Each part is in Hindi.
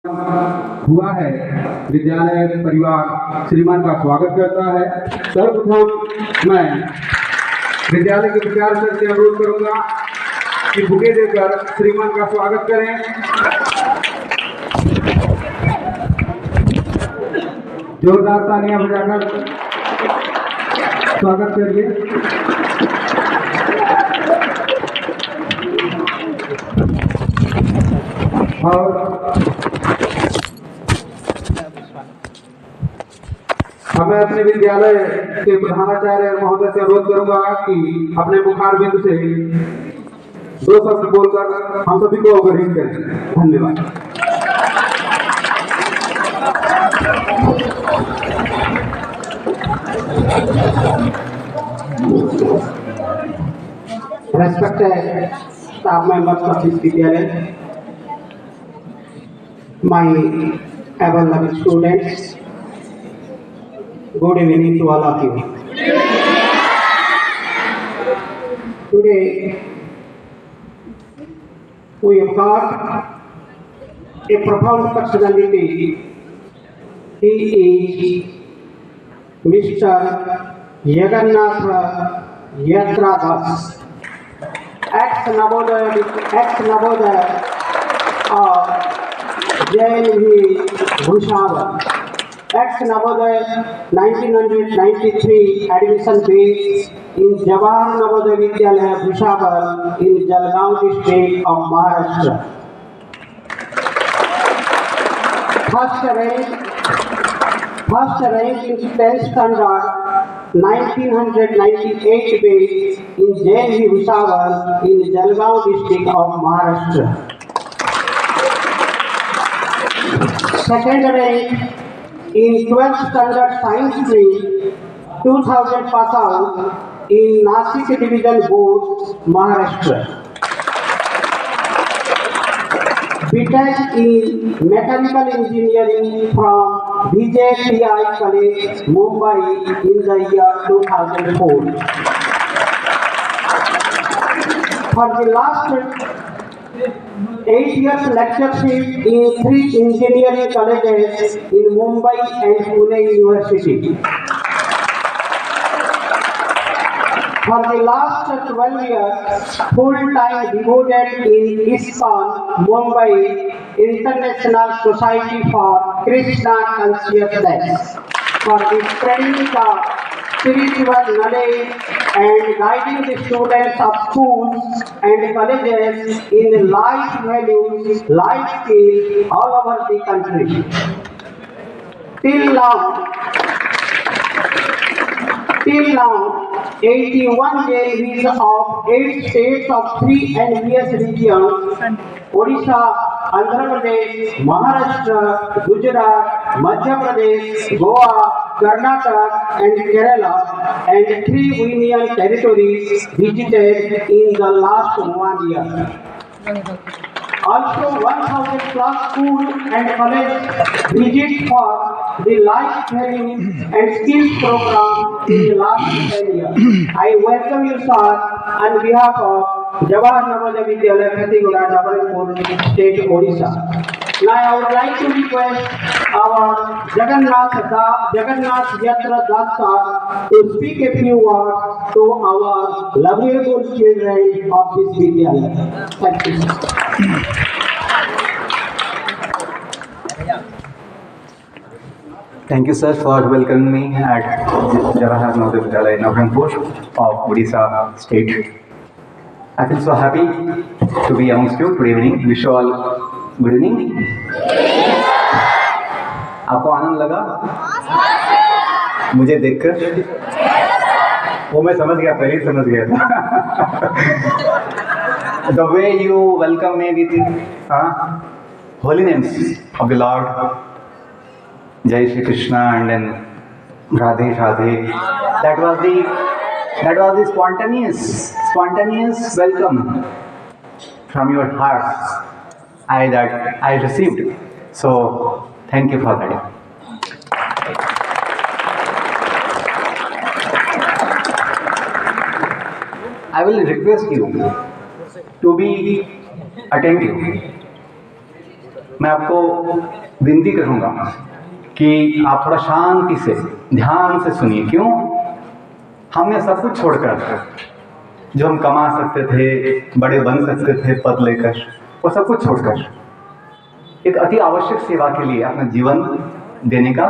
हुआ है। विद्यालय परिवार श्रीमान का स्वागत करता है। सर्वप्रथम मैं विद्यालय के विचार से अनुरोध करूंगा कि बुके देकर श्रीमान का स्वागत करें। जोरदार तालियां बजाकर स्वागत करिए। और मैं अपने विद्यालय के प्रधानाचार्य महोदय से अनुरोध करूंगा कि अपने मुखार बिंदु से 2 शब्द बोलकर हम सभी को अवगत करें। धन्यवाद। Respected staff members of this vidyalaya, my ever-loving students, good evening to all of you. Today, we have got a profound personality. He is Mr. Jagannath Yatradas, ex-Navodaya of JNV Bhusavar, ex-Navodaya 1993 admission based in Jawahar Navodaya Vidyalaya Bhusavar in Jalgaon district of Maharashtra. First rank in 10th standard 1998 based in JNV Bhusavar in Jalgaon district of Maharashtra. Second rank in 12th standard science stream 2000 pass out in Nasik division board, Maharashtra. BTech in mechanical engineering from VJTI College, Mumbai in the year 2004. For the last 8 years lectureship in 3 engineering colleges in Mumbai and Pune University. For the last 12 years, full-time devoted in ISKCON, Mumbai International Society for Krishna Consciousness, for spreading the spiritual knowledge and guiding the students of schools and colleges in life values, life skills all over the country. Till now, 81 JVs of 8 states of 3 NVS regions, Odisha, Andhra Pradesh, Maharashtra, Gujarat, Madhya Pradesh, Goa, Karnataka and Kerala, and 3 union territories visited in the last 1 year. Also 1000 plus school and college visit for the life training and skills program in the last 10 years. I welcome you, sir, on behalf of Jawahar Navodaya Vidyalaya, Khattigoda, Jabalpur State, Odisha. Now I would like to request our Jagannath Yatra Das sir to speak a few words to our lovable children of this Vidyalaya. Thank you. Thank you, sir, for welcoming me at Jawahar Navodaya Vidyalaya, Navranpur of Odisha State. I feel so happy to be amongst you. Good evening. Wish you all good evening. आपको आनंद लगा? मुझे देखकर? वो मैं समझ गया, पहले ही समझ गया था. The way you welcome me with holy names of the Lord, Jai Shri Krishna and then Radhe Radhe, that was the spontaneous welcome from your hearts I received. So thank you for that. I will request you to be attentive. मैं आपको विनती करूंगा कि आप थोड़ा शांति से ध्यान से सुनिए। क्यों? हमने सब कुछ छोड़कर, जो हम कमा सकते थे, बड़े बन सकते थे पद लेकर, वो सब कुछ छोड़कर एक अति आवश्यक सेवा के लिए अपना जीवन देने का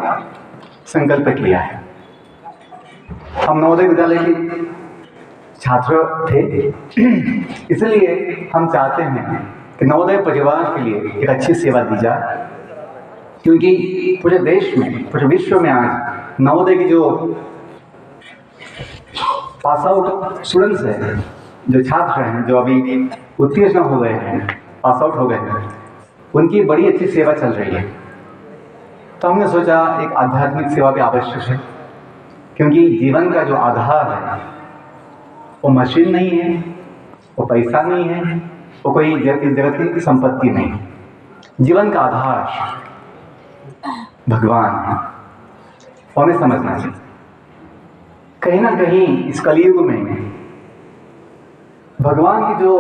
संकल्प किया है। हम नवोदय विद्यालय के छात्र थे, इसलिए हम चाहते हैं कि नवोदय परिवार के लिए एक अच्छी सेवा दी जाए, क्योंकि पूरे देश में, पूरे विश्व में आज नवोदय की जो पास आउट स्टूडेंट्स हैं, जो छात्र हैं, जो अभी उत्तीर्ण हो गए हैं, पास आउट हो गए हैं, उनकी बड़ी अच्छी सेवा चल रही है। तो हमने सोचा एक आध्यात्मिक सेवा भी आवश्यक है, क्योंकि जीवन का जो आधार है वो मशीन नहीं है, वो पैसा नहीं है, वो कोई जगत की संपत्ति नहीं है। जीवन का आधार भगवान है, और हमें समझना चाहिए। कहीं ना कहीं इस कलयुग में भगवान की जो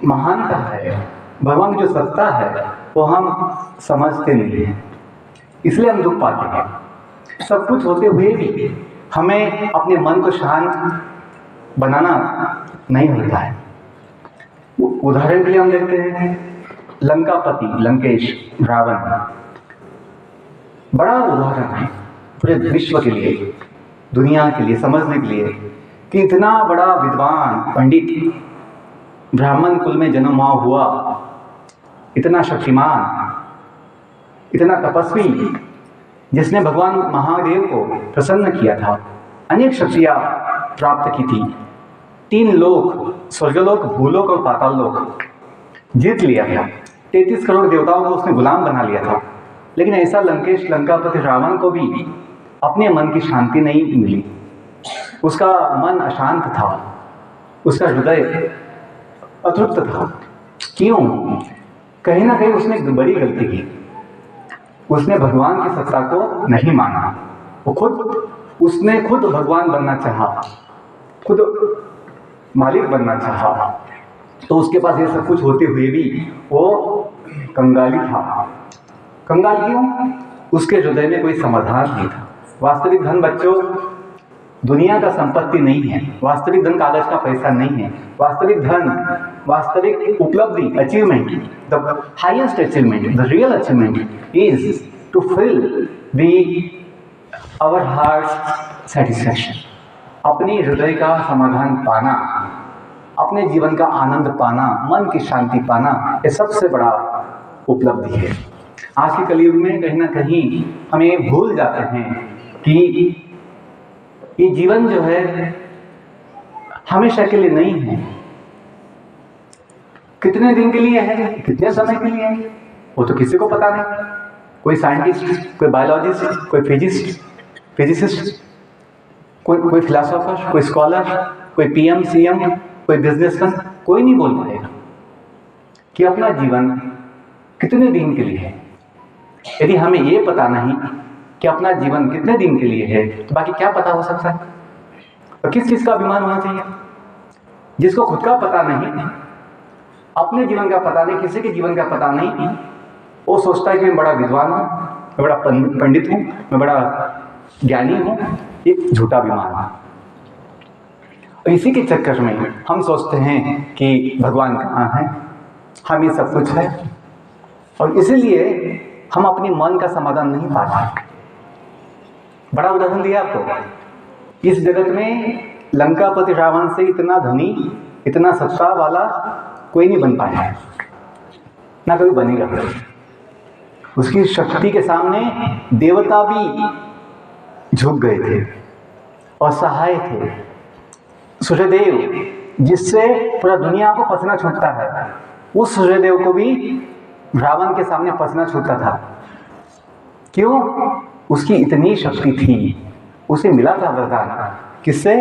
महानता है, भगवान की जो सत्ता है, वो हम समझते नहीं हैं, इसलिए हम दुख पाते हैं। सब कुछ होते हुए भी हमें अपने मन को शांत बनाना नहीं होता है। उदाहरण के लिए हम देखते हैं लंकापति, लंकेश, रावण, बड़ा उदाहरण है पूरे विश्व के लिए, दुनिया के लिए, समझने के लिए कि इतना बड़ा विद्वान पंडित, ब्राह्मण कुल में जन्म हुआ, इतना शक्तिमान, इतना तपस्वी, जिसने भगवान महादेव को प्रसन्न किया था, अनेक शक्तियां प्राप्त की थी, 3 लोक, स्वर्गलोक, भूलोक और पाताल लोक जीत लिया था, 33 करोड़ देवताओं को उसने गुलाम बना लिया था। लेकिन ऐसा लंकेश, लंकापति रावण को भी अपने मन की शांति नहीं मिली। उसका मन अशांत था, उसका हृदय अतृप्त था। क्यों? कहीं ना कहीं उसने एक बड़ी गलती की, उसने भगवान की सत्ता को नहीं माना। उसने खुद भगवान बनना चाहा, खुद मालिक बनना चाहा, तो उसके पास ये सब कुछ होते हुए भी वो कंगाली था। कंगाल क्यों? उसके हृदय में कोई समाधान नहीं था। वास्तविक धन बच्चों दुनिया का संपत्ति नहीं है, वास्तविक धन कागज का पैसा नहीं है। वास्तविक धन, वास्तविक उपलब्धि, achievement, the highest achievement, the real achievement is to fill our heart satisfaction. अपने हृदय का समाधान पाना, अपने जीवन का आनंद पाना, मन की शांति पाना, ये सबसे बड़ा उपलब्धि है। आज के कलयुग में कहीं ना कहीं हम ये भूल जाते हैं कि ये जीवन जो है हमेशा के लिए नहीं है। कितने दिन के लिए है, कितने समय के लिए है, वो तो किसी को पता नहीं। कोई साइंटिस्ट, कोई बायोलॉजिस्ट, कोई फिजिसिस्ट, कोई फिलोसोफर, कोई स्कॉलर, कोई पीएम, सीएम, कोई बिजनेसमैन, कोई नहीं बोल पाएगा कि अपना जीवन कितने दिन के लिए है। यदि हमें ये पता नहीं कि अपना जीवन कितने दिन के लिए है, तो बाकी क्या पता हो सकता है? तो किस चीज का अभिमान होना चाहिए? जिसको खुद का पता नहीं, अपने जीवन का पता नहीं, किसी के जीवन का पता नहीं, वो सोचता है कि मैं बड़ा विद्वान हूँ, मैं बड़ा पंडित हूँ, मैं बड़ा ज्ञानी हूँ। एक झूठा अभिमान है। इसी के चक्कर में हम सोचते हैं कि भगवान कहाँ है, हम ये सब कुछ है, और इसीलिए हम अपने मन का समाधान नहीं पाते। बड़ा उदाहरण दिया आपको। इस जगत में लंकापति रावण से इतना धनी, इतना सत्ता वाला कोई नहीं बन पाया है, ना कभी बनेगा। उसकी शक्ति के सामने देवता भी झुक गए थे, असहाय थे। सूर्यदेव, जिससे पूरा दुनिया को पसीना छूटता है, उस सूर्यदेव को भी रावण के सामने पसीना छूटता था। क्यों? उसकी इतनी शक्ति थी। उसे मिला था वरदान, किससे?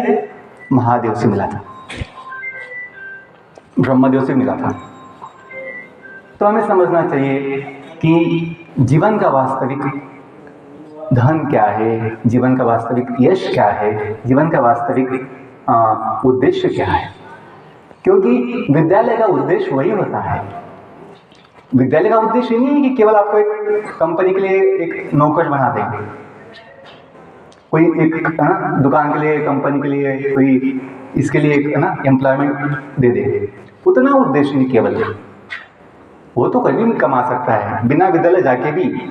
महादेव से मिला था, ब्रह्मदेव से मिला था। तो हमें समझना चाहिए कि जीवन का वास्तविक धन क्या है, जीवन का वास्तविक यश क्या है, जीवन का वास्तविक उद्देश्य क्या है। क्योंकि विद्यालय का उद्देश्य वही होता है विद्यालय का उद्देश्य नहीं है कि केवल आपको एक कंपनी के लिए एक नौकर बना देंगे, कोई एक है ना दुकान के लिए, कंपनी के लिए, कोई इसके लिए एक है ना एम्प्लॉयमेंट दे देंगे, उतना उद्देश्य नहीं केवल। वो तो कभी भी कमा सकता है, बिना विद्यालय जाके भी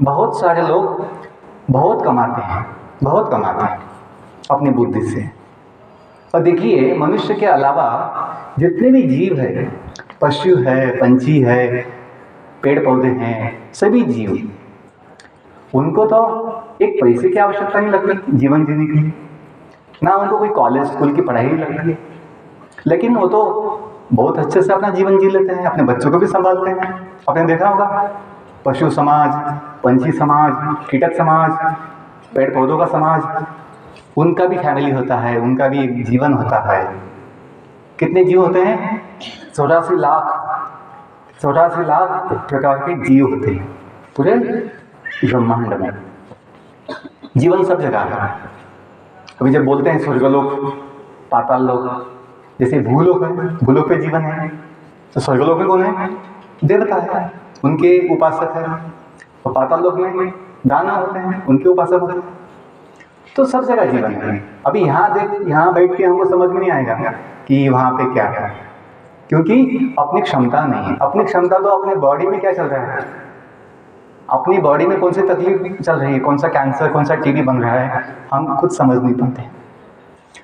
बहुत सारे लोग बहुत कमाते हैं, बहुत कमाते हैं अपनी बुद्धि से। और देखिए, मनुष्य के अलावा जितने भी जीव है, पशु है, पंछी है, पेड़ पौधे हैं, सभी जीव, उनको तो एक पैसे की आवश्यकता नहीं लगती जीवन जीने के लिए, ना उनको कोई कॉलेज स्कूल की पढ़ाई नहीं लगती है, लेकिन वो तो बहुत अच्छे से अपना जीवन जी लेते हैं, अपने बच्चों को भी संभालते हैं। आपने देखा होगा पशु समाज, पंछी समाज, कीटक समाज, पेड़ पौधों का समाज, उनका भी फैमिली होता है, उनका भी एक जीवन होता है। कितने जीव होते हैं? 84 लाख प्रकार के जीव होते हैं पूरे ब्रह्मांड में। जीवन सब जगह है। अभी जब बोलते हैं स्वर्गलोक, पाताल लोक, जैसे भूलोक है, भूलोक पे जीवन है, तो स्वर्गलोक में कौन है? देवता है, उनके उपासक है। और पाताल लोक में दानव होते हैं, उनके उपासक होते हैं। तो सब जगह जीवन है। अभी यहाँ बैठ के हमको समझ में नहीं आएगा कि वहाँ पे क्या है, क्योंकि अपनी क्षमता नहीं है। अपनी क्षमता तो अपने बॉडी में क्या चल रहा है, अपनी बॉडी में कौन सी तकलीफ चल रही है, कौन सा कैंसर, कौन सा टीबी बन रहा है, हम खुद समझ नहीं पाते।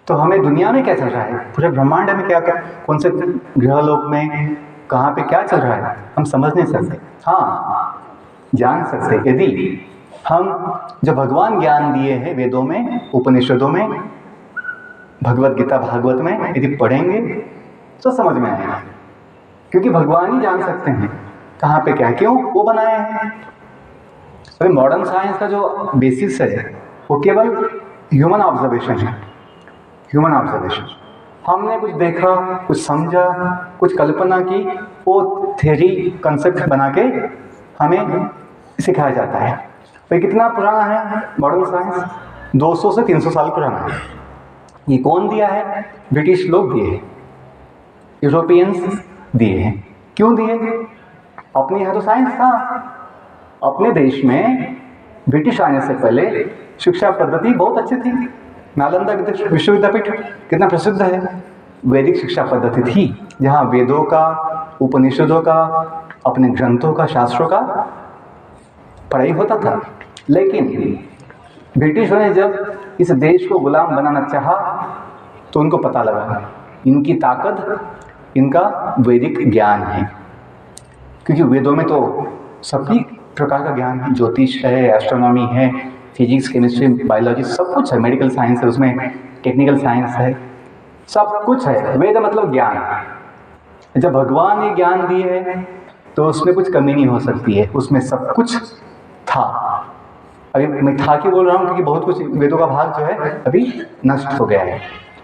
तो हमें दुनिया में क्या चल रहा है, पूरे ब्रह्मांड में क्या क्या, कौन से ग्रहलोक में कहाँ पे क्या चल रहा है, हम समझ नहीं सकते। हाँ, जान सकते यदि हम जो भगवान ज्ञान दिए हैं वेदों में, उपनिषदों में, भगवत गीता, भागवत में यदि पढ़ेंगे तो समझ में आएगा, क्योंकि भगवान ही जान सकते हैं कहाँ पे क्या, क्यों वो बनाए हैं। अभी मॉडर्न साइंस का जो बेसिस है वो केवल ह्यूमन ऑब्जर्वेशन है, ह्यूमन ऑब्जर्वेशन। हमने कुछ देखा, कुछ समझा, कुछ कल्पना की, वो थ्योरी कंसेप्ट बना के हमें सिखाया जाता है। तो कितना पुराना है मॉडर्न साइंस? 200 से 300 साल पुराना है। ये कौन दिया है? ब्रिटिश लोग दिए हैं, यूरोपियंस दिए हैं। क्यों दिए? अपने यहाँ तो साइंस था। अपने देश में ब्रिटिश आने से पहले शिक्षा पद्धति बहुत अच्छी थी। नालंदा विश्वविद्यापीठ कितना प्रसिद्ध है, वैदिक शिक्षा पद्धति थी, जहाँ वेदों का, उपनिषदों का, अपने ग्रंथों का, शास्त्रों का पढ़ाई होता था। लेकिन ब्रिटिशों ने जब इस देश को गुलाम बनाना चाहा तो उनको पता लगा इनकी ताकत, इनका वैदिक ज्ञान है, क्योंकि वेदों में तो सभी प्रकार का ज्ञान है, ज्योतिष है, एस्ट्रोनॉमी है, फिजिक्स, केमिस्ट्री, बायोलॉजी, सब कुछ है, मेडिकल साइंस है, उसमें टेक्निकल साइंस है, सब कुछ है। वेद मतलब ज्ञान। जब भगवान ने ज्ञान दिए है तो उसमें कुछ कमी नहीं हो सकती है, उसमें सब कुछ था। अभी मैं था क्यों बोल रहा हूँ, क्योंकि बहुत कुछ वेदों का भाग जो है अभी नष्ट हो गया है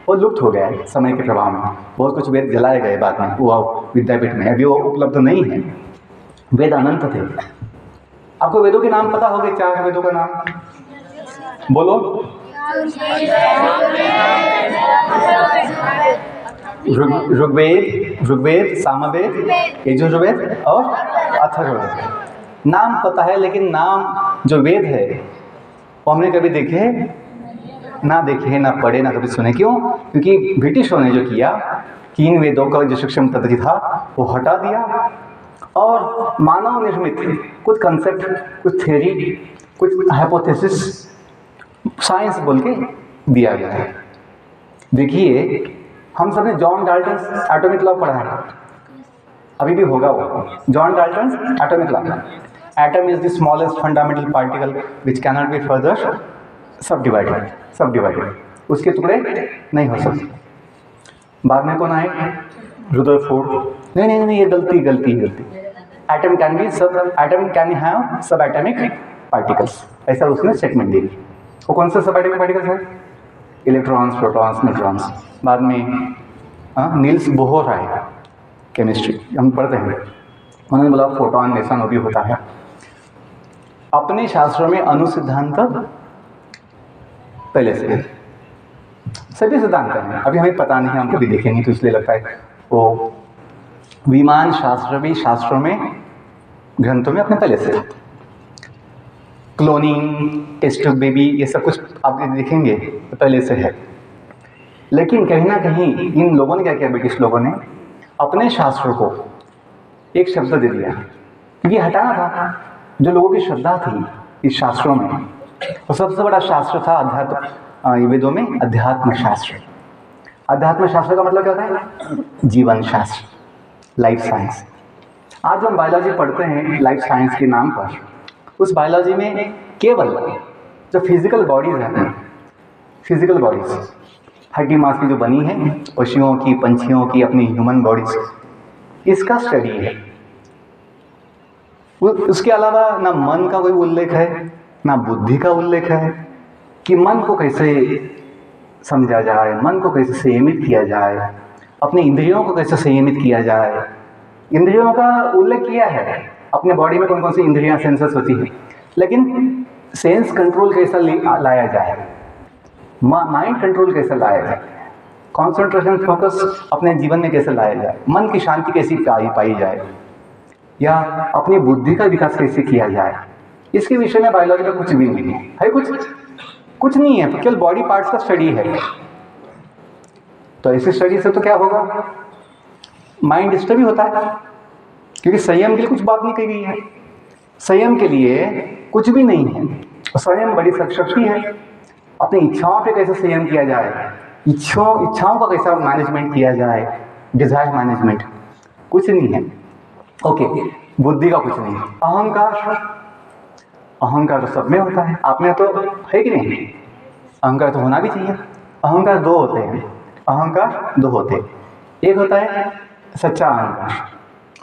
और लुप्त हो गया है समय के प्रभाव में। बहुत कुछ वेद जलाए गए बाद में, वो विद्यापीठ में अभी वो उपलब्ध नहीं है। वेद अनंत थे। आपको वेदों के नाम पता होंगे? 4 वेदों का नाम बोलो। ऋग्वेद, सामवेद, यजुर्वेद और अथर्ववेद। नाम पता है, लेकिन नाम जो वेद है वो हमने कभी देखे ना देखे, ना पढ़े, ना कभी सुने। क्यों? क्योंकि ब्रिटिशों ने जो किया कि इन वेदों का जो शिक्षण पद्धति था वो हटा दिया और मानव निर्मित कुछ कंसेप्ट, कुछ थ्योरी, कुछ हाइपोथेसिस, साइंस बोल के दिया गया है। देखिए, हम सबने जॉन डाल्टन एटॉमिक लॉ पढ़ा है, अभी भी होगा वो। John Dalton atomic law, atom is the smallest fundamental particle which cannot be further subdivided. उसके टुकड़े नहीं हो सकते। बाद में कौन आए? रुदरफोर्ड। नहीं, ये गलती। एटम कैन हैव सब एटॉमिक पार्टिकल्स, ऐसा उसने स्टेटमेंट दी। वो कौन सा सब एटॉमिक पार्टिकल्स है? Electrons, protons, neutrons. बाद में नील्स बोहर आए, केमिस्ट्री हम पढ़ते हैं, उन्होंने बोला फोटॉन ऐसा भी होता है। अपने शास्त्रों में अनुसिद्धांत पहले से सभी सिद्धांत हैं, अभी हमें पता नहीं है, हम कभी देखेंगे तो इसलिए लगता है वो विमान शास्त्र भी शास्त्रों में ग्रंथों में अपने पहले से। क्लोनिंग, टेस्ट ट्यूब बेबी, ये सब कुछ आप देखेंगे तो पहले से है। लेकिन कहीं ना कहीं इन लोगों ने क्या किया, ब्रिटिश लोगों ने अपने शास्त्रों को एक शब्द दे दिया, क्योंकि हटाना था जो लोगों की श्रद्धा थी इस शास्त्रों में। और सबसे बड़ा शास्त्र था अध्यात्म, वेदों में अध्यात्म शास्त्र। अध्यात्म शास्त्र का मतलब क्या होता है? जीवन शास्त्र, लाइफ साइंस। आज हम बायोलॉजी पढ़ते हैं लाइफ साइंस के नाम पर। उस बायोलॉजी में केवल जो फिजिकल बॉडीज हैं, फिजिकल बॉडीज, हड्डी मांस की जो बनी है, पशुओं की, पंछियों की, अपनी ह्यूमन बॉडीज, इसका स्टडी है। उसके अलावा ना मन का कोई उल्लेख है, ना बुद्धि का उल्लेख है कि मन को कैसे समझा जाए, मन को कैसे संयमित किया जाए, अपने इंद्रियों को कैसे संयमित किया जाए। इंद्रियों का उल्लेख किया है, अपने बॉडी में कौन कौन सी इंद्रियां, सेंसस होती है, लेकिन सेंस कंट्रोल कैसा लाया जाए, माइंड कंट्रोल कैसे लाया जाए, कंसंट्रेशन फोकस अपने जीवन में कैसे लाया जाए, मन की शांति कैसी पाई जाए, या अपनी बुद्धि का विकास कैसे किया जाए, इसके विषय में बायोलॉजी का कुछ भी नहीं है। कुछ नहीं है, केवल बॉडी पार्ट्स का स्टडी है। तो ऐसी स्टडी से तो क्या होगा, माइंड डिस्टर्ब ही होता है, क्योंकि संयम के लिए कुछ बात नहीं कही गई है। संयम के लिए कुछ भी नहीं है। संयम बड़ी शक्ति है। अपनी इच्छाओं पे कैसे संयम किया जाए, इच्छाओं का कैसा मैनेजमेंट किया जाए, डिजायर मैनेजमेंट, कुछ नहीं है। ओके, बुद्धि का कुछ नहीं। अहंकार तो सब में होता है, आप में तो है कि नहीं? अहंकार तो होना भी चाहिए। अहंकार दो होते हैं। एक होता है सच्चा अहंकार,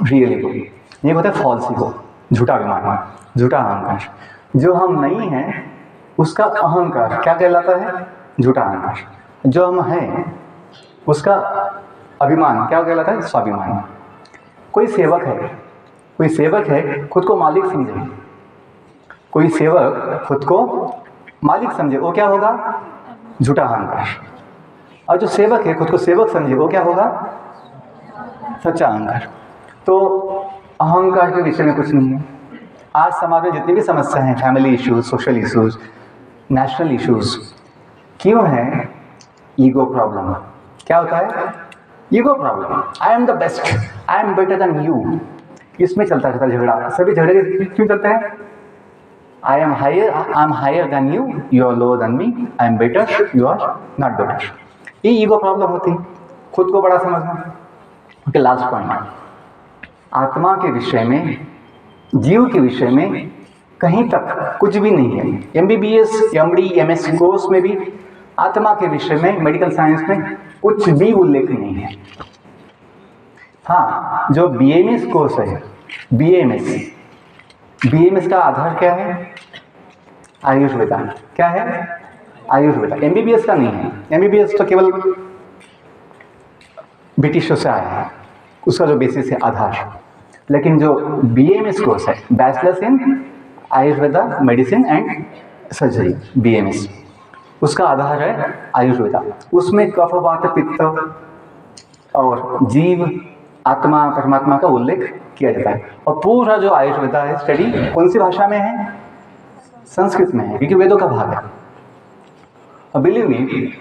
रियल ईगो। एक होता है फॉल्स ईगो, झूठा अभिमान, झूठा अहंकार। जो हम नहीं हैं उसका अहंकार क्या कहलाता है? झूठा अहंकार। जो हम हैं उसका अभिमान क्या कहलाता है? स्वाभिमान। कोई सेवक है खुद को मालिक समझे, कोई सेवक खुद को मालिक समझे, वो क्या होगा? झूठा अहंकार। और जो सेवक है खुद को सेवक समझे, वो क्या होगा? सच्चा अहंकार। तो अहंकार के विषय में कुछ नहीं है। आज समाज में जितनी भी समस्या हैं, family issues, social issues, national issues, क्यों है? Ego problem. क्या होता है? Ego problem. I am the best, I am better than you, इसमें चलता रहता है झगड़ा। सभी झगड़े क्यों चलते हैं? I am higher than you, you are lower than me, I am better, you are not better. ये ईगो प्रॉब्लम होती है, खुद को बड़ा समझना। ओके, लास्ट पॉइंट, आत्मा के विषय में, जीव के विषय में कहीं तक कुछ भी नहीं है। MBBS, MD, MS कोर्स में भी आत्मा के विषय में, मेडिकल साइंस में कुछ भी उल्लेख नहीं है। हाँ, जो BAMS कोर्स है, BAMS का आधार क्या है? आयुर्वेदा। क्या है? आयुर्वेदा। MBBS का नहीं है। MBBS तो केवल ब्रिटिशों से आया है, उसका जो बेसिस है, आधार। लेकिन जो BAMS कोर्स है, bachelors in Ayurveda medicine and surgery, BAMS, उसका आधार है आयुर्वेदा। उसमें कफ, वात, पित्त और जीव, आत्मा, परमात्मा का उल्लेख किया जाता है। और पूरा जो आयुर्वेदा है स्टडी कौन सी भाषा में है? संस्कृत में है, क्योंकि वेदों का भाग है। और बिलीव मी,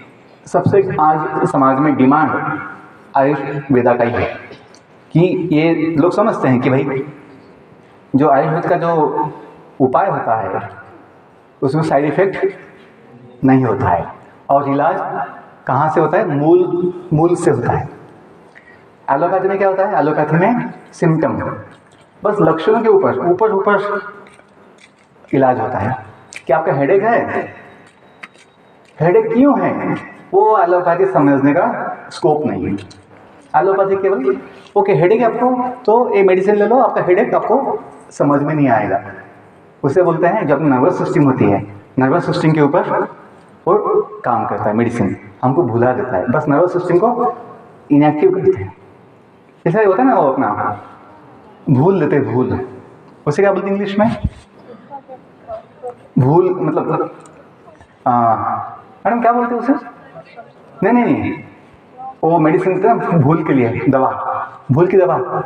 सबसे आज समाज में डिमांड आयुर्वेदा का ही है। कि ये लोग समझते हैं कि भाई जो आयुर्वेद का जो उपाय होता है उसमें साइड इफेक्ट नहीं होता है, और इलाज कहाँ से होता है? मूल से होता है। एलोपैथी में क्या होता है? एलोपैथी में सिम्टम, बस लक्षणों के ऊपर इलाज होता है। कि आपका हेडेक है, हेडेक क्यों है, वो एलोपैथी समझने का स्कोप नहीं है। एलोपैथी केवल ओके हेडेक है आपको, तो ये मेडिसिन ले लो, आपका हेडेक आपको समझ में नहीं आएगा। उसे बोलते हैं जो अपनी नर्वस सिस्टम होती है, नर्वस सिस्टम के ऊपर वो काम करता है मेडिसिन, हमको भुला देता है, बस नर्वस सिस्टम को इनएक्टिव करते हैं। ऐसा होता है ना, वो अपना भूल देते, भूल, उसे क्या बोलते हैं इंग्लिश में? भूल मतलब मैडम क्या बोलते हैं उसे? नहीं, वो मेडिसिन देते हैं भूल के लिए, दवा, भूल की दवा,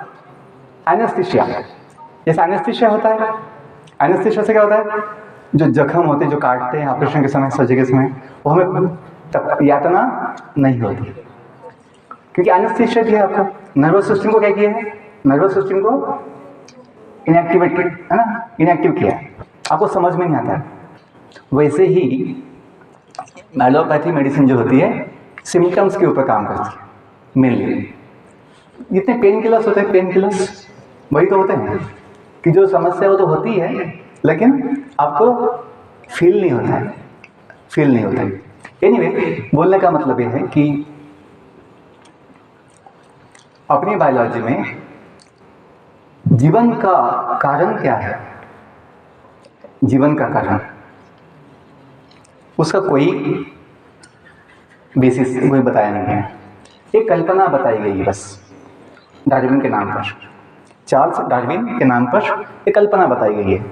एनेस्थीसिया। जैसे एनेस्थीसिया होता है, एनेस्थीसिया से क्या होता है, जो जख्म होते हैं जो काटते हैं ऑपरेशन के समय, सर्जरी के समय, वो हमें यातना नहीं होती, क्योंकि एनेस्थीसिया दिया आपको, नर्वस सिस्टम को क्या किया है, नर्वस सिस्टम को इनएक्टिवेट, है ना, इनएक्टिव किया, आपको समझ में नहीं आता है। वैसे ही एलोपैथी मेडिसिन जो होती है सिम्टम्स के ऊपर काम करती है मेनली। जितने पेन किलर्स होते हैं, पेन किलर्स वही तो होते हैं कि जो समस्या वो तो होती है लेकिन आपको फील नहीं होता है, फील नहीं होता है। एनीवे, बोलने का मतलब ये है कि अपनी बायोलॉजी में जीवन का कारण क्या है, जीवन का कारण, उसका कोई बेसिस कोई बताया नहीं है, एक कल्पना बताई गई है बस, डार्विन के नाम पर, चार्ल्स डार्विन के नाम पर एक कल्पना बताई गई है,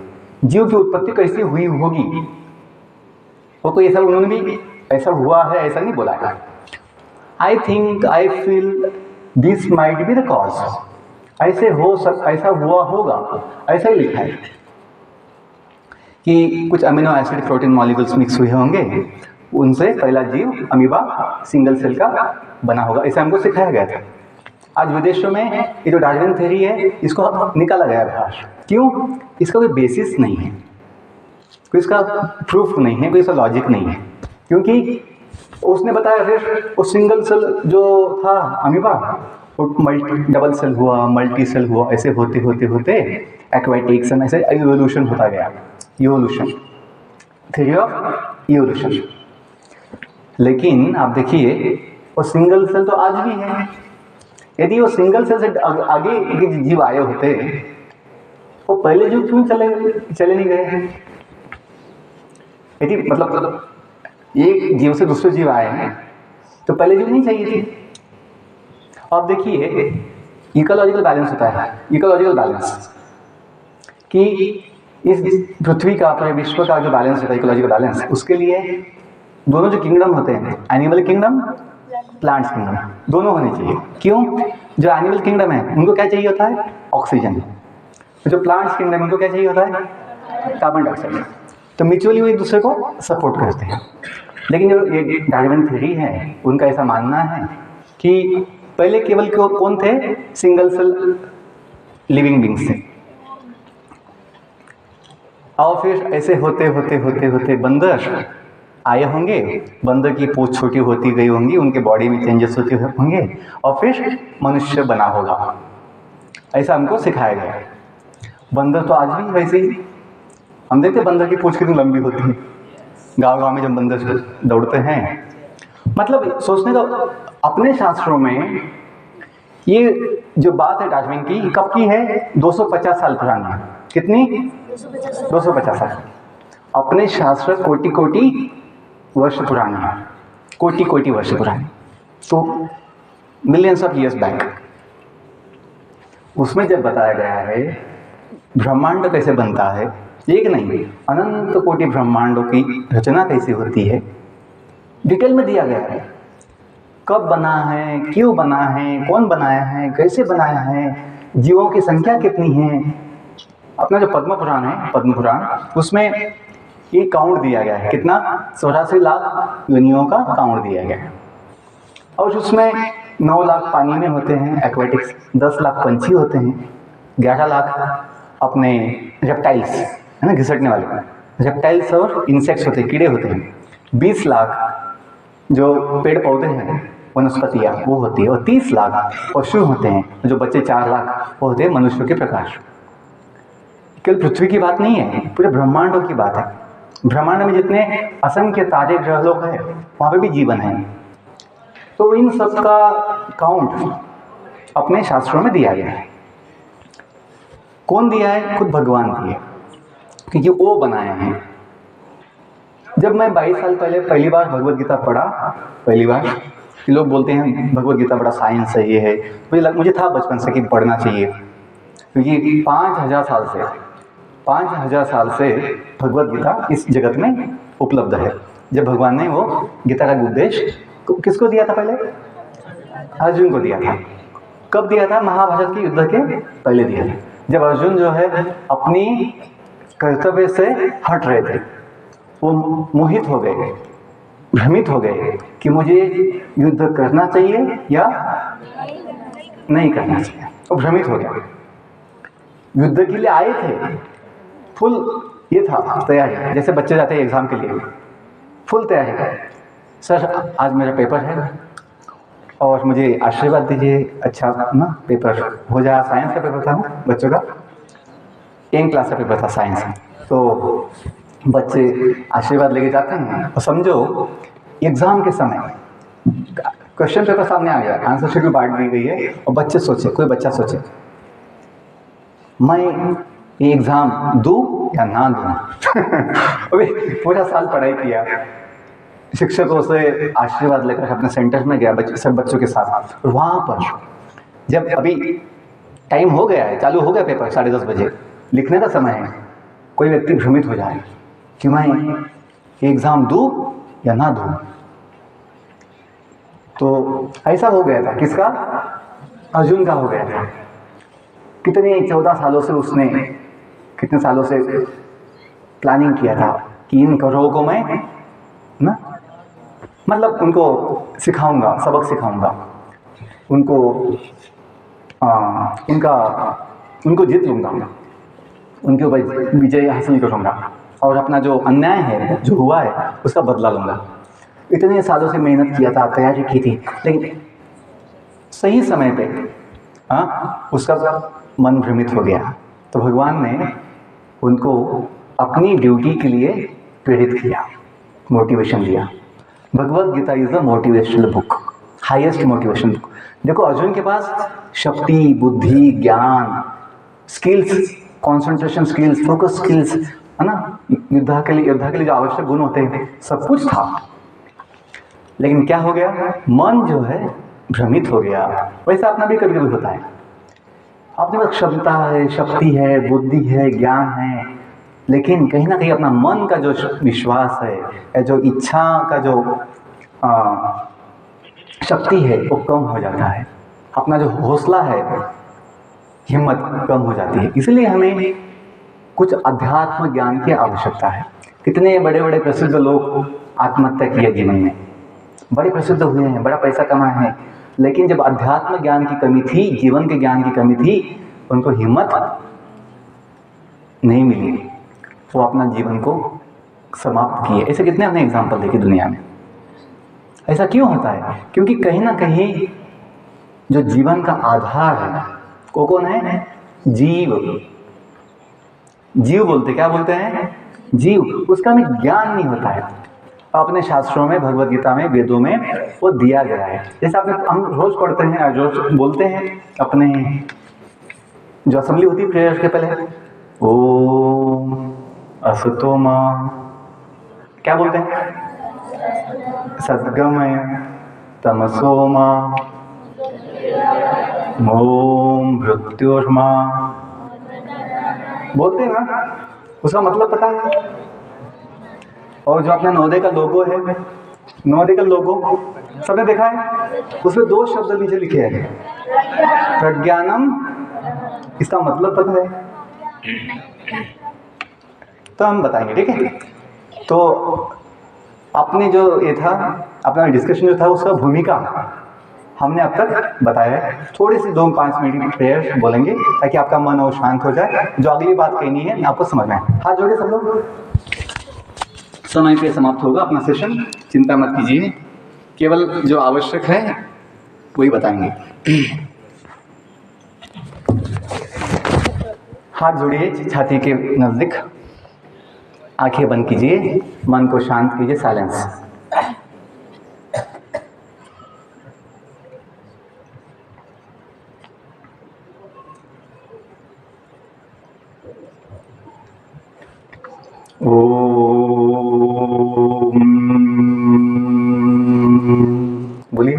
जीव की उत्पत्ति कैसे हुई होगी, वो कोई ऐसा उन्होंने भी ऐसा हुआ है ऐसा नहीं बोला है। I think, I feel this might be the cause, ऐसे हो ऐसा हुआ होगा, ऐसा ही लिखा है कि कुछ amino acid protein molecules mix हुए होंगे, उनसे पहला जीव अमीबा सिंगल सेल का बना होगा, ऐसा हमको सिखाया गया था। आज विदेशों में ये जो डार्विन थ्योरी है इसको निकाला गया बाहर, क्यों, इसका कोई बेसिस नहीं है, कोई इसका प्रूफ नहीं है, कोई इसका लॉजिक नहीं है, क्योंकि उसने बताया फिर वो सिंगल सेल जो था अमीबा वो डबल सेल हुआ, मल्टी सेल हुआ, ऐसे होते होते होते एक्वाटिक्स में ऐसे इवोल्यूशन होता गया, इवोल्यूशन, थ्योरी ऑफ इवोल्यूशन। लेकिन आप देखिए वो सिंगल सेल तो आज भी है, यदि वो सिंगल सेल से आगे के जीव आए होते वो पहले जीव क्यों चले नहीं गए हैं, यदि मतलब एक जीव से दूसरे जीव आए हैं तो पहले जीव नहीं चाहिए थी। अब देखिए इकोलॉजिकल बैलेंस होता है, इकोलॉजिकल बैलेंस कि इस पृथ्वी का, पूरे विश्व का जो बैलेंस होता है, इकोलॉजिकल बैलेंस, उसके लिए दोनों जो किंगडम होते हैं, एनिमल किंगडम, प्लांट्स किंगडम, दोनों होने चाहिए। क्यों, जो एनिमल किंगडम है उनको क्या चाहिए होता है, ऑक्सीजन, जो प्लांट्स किंगडम उनको क्या चाहिए होता है, कार्बन डाइऑक्साइड, तो म्यूचुअली वो एक दूसरे को सपोर्ट करते हैं। लेकिन जो ये डार्विन थ्योरी है उनका ऐसा मानना है कि पहले केवल कौन थे, सिंगल सेल लिविंग बींग्स थे, और फिर ऐसे होते होते होते होते बंदर आए होंगे, बंदर की पूंछ छोटी होती गई होंगी, उनके बॉडी में चेंजेस होते होंगे और फिर मनुष्य बना होगा, ऐसा हमको सिखाया गया। बंदर तो आज भी वैसे ही, हम देखते बंदर की पूंछ कितनी लंबी होती है, गांव-गांव में जब बंदर दौड़ते हैं, मतलब सोचने का, अपने शास्त्रों में ये जो बात है डार्विन की, कब की है, 250 साल पुरानी है। कितनी, 250 साल। अपने शास्त्र कोटि कोटि वर्ष पुराने हैं, कोटि कोटि वर्ष पुराने, तो मिलियंस ऑफ ईयर्स बैक। उसमें जब बताया गया है ब्रह्मांड कैसे बनता है, एक नहीं अनंत कोटि ब्रह्मांडों की रचना कैसे होती है, डिटेल में दिया गया है, कब बना है, क्यों बना है, कौन बनाया है, कैसे बनाया है, जीवों की संख्या कितनी है। अपना जो पद्म पुराण है, पद्म पुराण, उसमें ये काउंट दिया गया है, कितना, 84 लाख योनियों का काउंट दिया गया है, और उसमें 9 लाख पानी में होते हैं एक्वेटिक्स, 10 लाख पंछी होते हैं, 11 लाख अपने रेप्टाइल्स है ना, घिसटने वाले रेप्टाइल्स और इंसेक्ट्स होते हैं, कीड़े होते हैं, 20 लाख जो पेड़ पौधे हैं, वनस्पतियाँ वो होती है, और 30 लाख पशु होते हैं, जो बच्चे 4 लाख वो होते हैं मनुष्यों के प्रकार। केवल पृथ्वी की बात नहीं है, पूरे ब्रह्मांडों की बात है। ब्रह्मांड में जितने असंख्य तारे ग्रह लोग हैं वहाँ पे भी जीवन है, तो इन सब का काउंट अपने शास्त्रों में दिया गया है। कौन दिया है, खुद भगवान दिए, क्योंकि वो बनाए हैं। जब मैं 22 साल पहले पहली बार भगवत गीता पढ़ा, पहली बार, लोग बोलते हैं भगवत गीता बड़ा साइंस है, ये है, मुझे था बचपन से कि पढ़ना चाहिए, क्योंकि 5000 साल से भगवत गीता इस जगत में उपलब्ध है। जब भगवान ने वो गीता का उपदेश किसको दिया था, पहले अर्जुन को दिया था। कब दिया था, महाभारत के युद्ध के पहले दिया था। जब अर्जुन जो है अपनी कर्तव्य से हट रहे थे, वो मोहित हो गए, भ्रमित हो गए कि मुझे युद्ध करना चाहिए या नहीं करना चाहिए। वो भ्रमित हो गया। युद्ध के लिए आए थे, फुल ये था तैयारी, जैसे बच्चे जाते हैं एग्जाम के लिए, फुल तैयारी कर, सर आज मेरा पेपर है और मुझे आशीर्वाद दीजिए, अच्छा ना पेपर हो जाए। साइंस का पेपर था ना बच्चों का, 10 क्लास का पेपर था साइंस। तो बच्चे आशीर्वाद लेके जाते हैं और समझो एग्जाम के समय क्वेश्चन पेपर सामने आ गया, आंसर शीट में बांट दी गई है और बच्चे सोचे, कोई बच्चा सोचे मैं ये एग्जाम दूं या ना दूं। अभी पूरा साल पढ़ाई किया, शिक्षकों से आशीर्वाद लेकर अपने सेंटर में गया सब बच्चों के साथ। वहाँ पर जब अभी टाइम हो गया है, चालू हो गया पेपर 10:30 बजे, लिखने का समय है, कोई व्यक्ति भ्रमित हो जाए कि मैं एग्ज़ाम दूँ या ना दूँ। तो ऐसा हो गया था, किसका? अर्जुन का हो गया था। कितने 14 सालों से उसने, कितने सालों से प्लानिंग किया था कि इन कौरवों को मैं ना, मतलब उनको सिखाऊंगा, सबक सिखाऊंगा, उनको उनको जीत लूँगा, उनके ऊपर विजय हासिल करूँगा और अपना जो अन्याय है, जो हुआ है, उसका बदला लूँगा। इतने सालों से मेहनत किया था, तैयारी की थी, लेकिन सही समय पे उसका मन भ्रमित हो गया। तो भगवान ने उनको अपनी ड्यूटी के लिए प्रेरित किया, मोटिवेशन दिया। Bhagavad Gita is a motivational book, highest motivation book. देखो अर्जुन के पास शक्ति, बुद्धि, ज्ञान, skills, concentration skills, focus skills, है ना, युद्ध के लिए जो आवश्यक गुण होते हैं, सब कुछ था। लेकिन क्या हो गया? मन जो है भ्रमित हो गया। वैसा अपना भी कभी कभी होता है। अपने पास क्षमता है, शक्ति है, बुद्धि है, ज्ञान है, लेकिन कहीं ना कहीं अपना मन का जो विश्वास है या जो इच्छा का जो शक्ति है वो कम हो जाता है। अपना जो हौसला है, हिम्मत कम हो जाती है। इसलिए हमें कुछ अध्यात्म ज्ञान की आवश्यकता है। कितने बड़े बड़े प्रसिद्ध लोग आत्महत्या किए जीवन में, बड़े प्रसिद्ध हुए हैं, बड़ा पैसा कमाए हैं, लेकिन जब अध्यात्म ज्ञान की कमी थी, जीवन के ज्ञान की कमी थी, उनको हिम्मत नहीं मिली, वो अपना जीवन को समाप्त किए। ऐसे कितने हमने एग्जाम्पल देखे दुनिया में। ऐसा क्यों होता है? क्योंकि कहीं ना कहीं जो जीवन का आधार है वो कौन है? जीव। जीव बोलते, क्या बोलते हैं? जीव। उसका हमें ज्ञान नहीं होता है। अपने शास्त्रों में, भगवद गीता में, वेदों में वो दिया गया है। जैसे आपने, हम रोज पढ़ते हैं, रोज बोलते हैं, अपने जो असेंबली होती है प्रेयर के पहले, ओम असतो मा, क्या बोलते हैं? सद्गमय तमसो मा ओम मृत्युर्मा, बोलते हैं ना, उसका मतलब पता है? और जो अपना नवोदय का लोगो है, नवोदय का लोगो सबने देखा है, उसमें 2 शब्द नीचे लिखे हैं, प्रज्ञानम। इसका मतलब पता है? तो हम बताएंगे, ठीक है? तो अपने जो ये था, अपना डिस्कशन जो था, उसका भूमिका हमने अब तक बताया है। थोड़ी सी 2-5 मिनट प्रेयर बोलेंगे ताकि आपका मन और शांत हो जाए। जो अगली बात कहनी है आपको समझ में आए। हाथ जोड़े सब लोग। समय पे समाप्त होगा अपना सेशन, चिंता मत कीजिए, केवल जो आवश्यक है वही बताएंगे। हाथ जोड़िए छाती के नजदीक, आंखें बंद कीजिए, मन को शांत कीजिए, साइलेंस। बोलिए।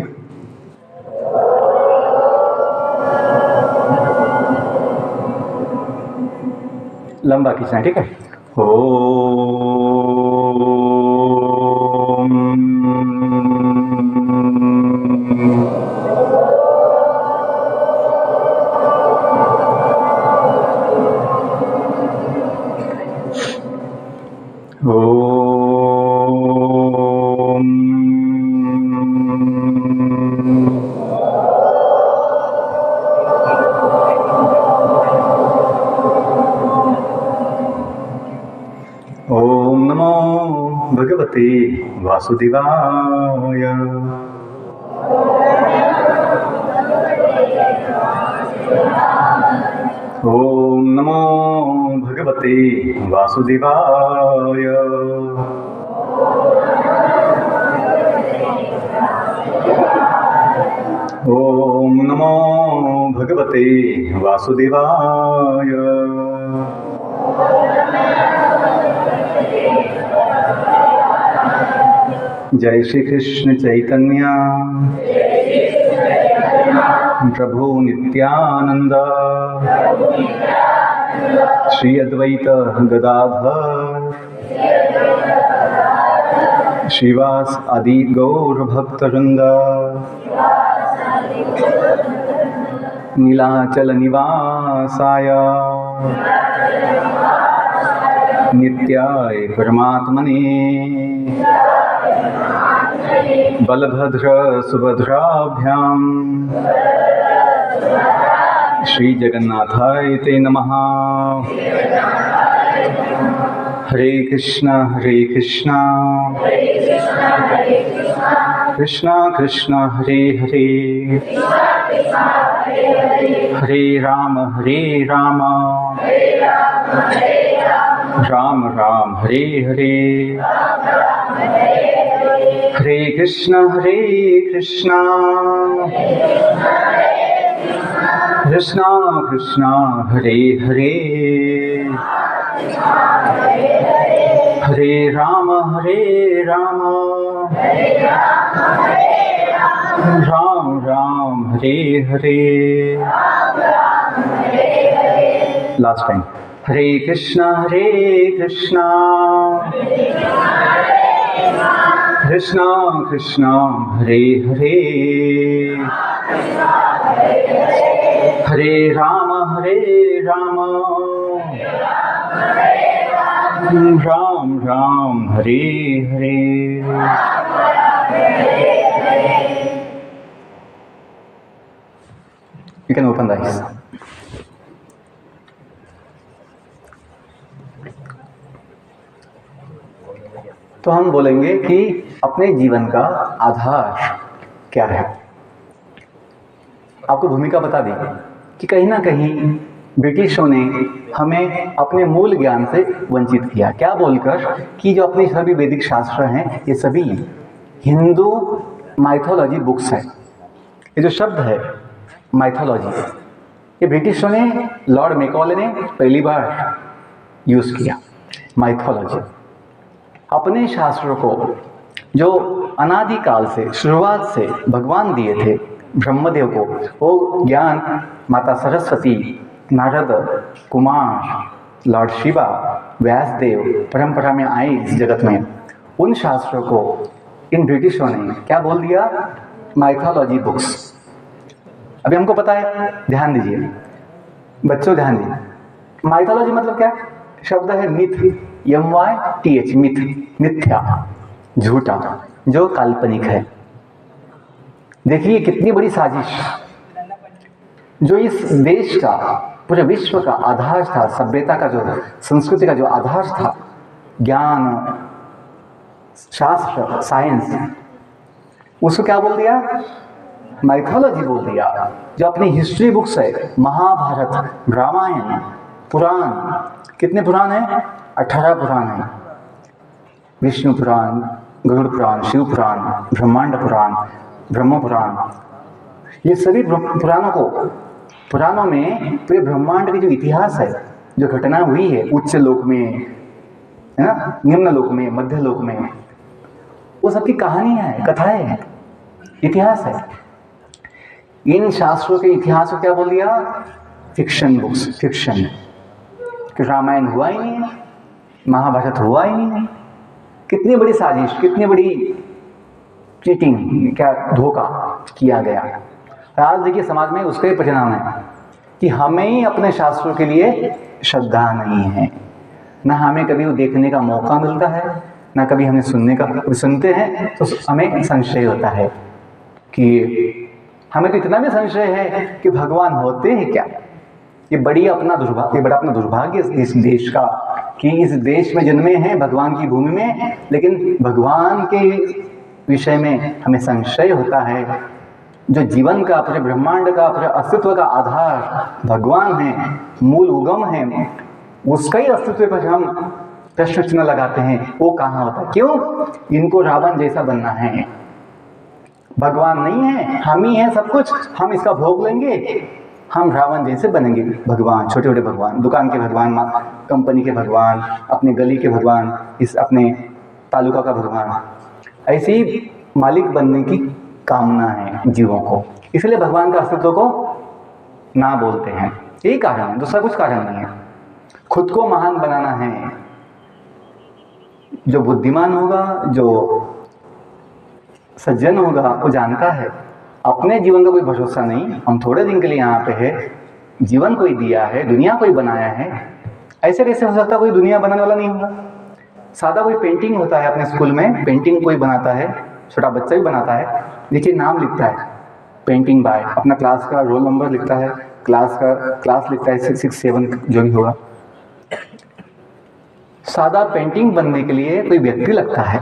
लंबा खींचना है, ठीक है? ओम ओम नमो भगवते वासुदेवाय। ओम नमो भगवते वासुदेवाय। ओम नमो भगवते वासुदेवाय। जय श्री कृष्ण चैतन्य प्रभु नित्यानंद श्री अद्वैत गदाधर श्रीवास आदि गौर भक्तवृंद नीलाचल निवासाय नित्याय परमात्मने बलभद्र सुभद्राभ्यां श्री जगन्नाथाय ते नमः। हरे कृष्णा कृष्णा कृष्णा हरे हरे, हरे राम राम राम हरे हरे। हरे कृष्णा कृष्णा कृष्णा हरे हरे, हरे राम राम राम हरे हरे। Last time. हरे कृष्णा कृष्णा कृष्णा हरे हरे, हरे राम राम राम हरे हरे। You can open the eyes. तो हम बोलेंगे कि अपने जीवन का आधार क्या है। आपको भूमिका बता दी कि कहीं ना कहीं ब्रिटिशों ने हमें अपने मूल ज्ञान से वंचित किया। क्या बोलकर कि जो अपने सभी वैदिक शास्त्र हैं ये सभी हिंदू माइथोलॉजी बुक्स हैं। ये जो शब्द है माइथोलॉजी, ये ब्रिटिशों ने, लॉर्ड मैकॉले ने पहली बार यूज़ किया। माइथोलॉजी अपने शास्त्रों को जो अनादिकाल से, शुरुआत से भगवान दिए थे ब्रह्मदेव को, वो ज्ञान माता सरस्वती, नारद, कुमार, लॉर्ड शिवा, व्यासदेव परंपरा में आए इस जगत में। उन शास्त्रों को इन ब्रिटिशों ने क्या बोल दिया? Mythology books. अभी हमको पता है, ध्यान दीजिए बच्चों, ध्यान दीजिए। माइथोलॉजी मतलब क्या? शब्द है मिथ, MYTH, मिथ, मिथ्या, झूठा, जो काल्पनिक है। देखिए कितनी बड़ी साजिश, जो इस देश का, पूरे विश्व का आधार था, सभ्यता का, जो संस्कृति का जो आधार था, ज्ञान, शास्त्र, साइंस, उसको क्या बोल दिया? माइथोलॉजी बोल दिया। जो अपनी हिस्ट्री बुक्स है, महाभारत, रामायण, पुराण, कितने पुराण हैं? 18 पुराण हैं। विष्णु पुराण, गरुड़ पुराण, शिव पुराण, ब्रह्मांड पुराण, ब्रह्म पुराण, ये सभी पुराणों में पूरे ब्रह्मांड की जो इतिहास है, जो घटना हुई है उच्च लोक में, है ना, निम्न लोक में, मध्य लोक में, वो सबकी कहानियां हैं, कथाएं हैं, इतिहास है। इन शास्त्रों के इतिहास को क्या बोल दिया? Fiction books, fiction. कि रामायण हुआ ही नहीं है, महाभारत हुआ ही नहीं है। कितनी बड़ी साजिश, कितनी बड़ी चीटिंग, क्या धोखा किया गया। आज देखिए समाज में उसका ही परिणाम है कि हमें ही अपने शास्त्रों के लिए श्रद्धा नहीं है। ना हमें कभी वो देखने का मौका मिलता है, ना कभी हमें सुनते हैं तो हमें संशय होता है कि हमें तो इतना भी संशय है कि भगवान होते हैं क्या। ये बड़ा अपना दुर्भाग्य इस देश का कि इस देश में जन्मे हैं भगवान की भूमि में, लेकिन भगवान के विषय में हमें संशय होता है। जो जीवन का, पूरे ब्रह्मांड का, पूरे अस्तित्व का आधार भगवान है, मूल उगम है, उसका ही अस्तित्व पर हम प्रश्न चिन्ह लगाते हैं, वो कहाँ होता है? क्यों? इनको रावण जैसा बनना है। भगवान नहीं है, हम ही हैं सब कुछ, हम इसका भोग लेंगे, हम रावण जैसे बनेंगे भगवान, छोटे छोटे भगवान, दुकान के भगवान, कंपनी के भगवान, अपने गली के भगवान, इस अपने तालुका का भगवान, ऐसे ही मालिक बनने की कामना है जीवों को, इसलिए भगवान का अस्तित्व को ना बोलते हैं। यही कारण है, दूसरा कुछ कारण नहीं है। खुद को महान बनाना है। जो बुद्धिमान होगा, जो सज्जन होगा, वो जानता है अपने जीवन का कोई भरोसा नहीं, हम थोड़े दिन के लिए यहाँ पे है, जीवन कोई दिया है, दुनिया कोई बनाया है, ऐसे कैसे हो सकता? कोई दुनिया बनाने वाला नहीं होगा। सादा कोई पेंटिंग होता है अपने स्कूल में, पेंटिंग कोई बनाता है, छोटा बच्चा भी बनाता है, नीचे नाम लिखता है पेंटिंग बाय, अपना क्लास का रोल नंबर लिखता है, क्लास लिखता है 6, 7 जो भी होगा। सादा पेंटिंग बनने के लिए कोई व्यक्ति लगता है।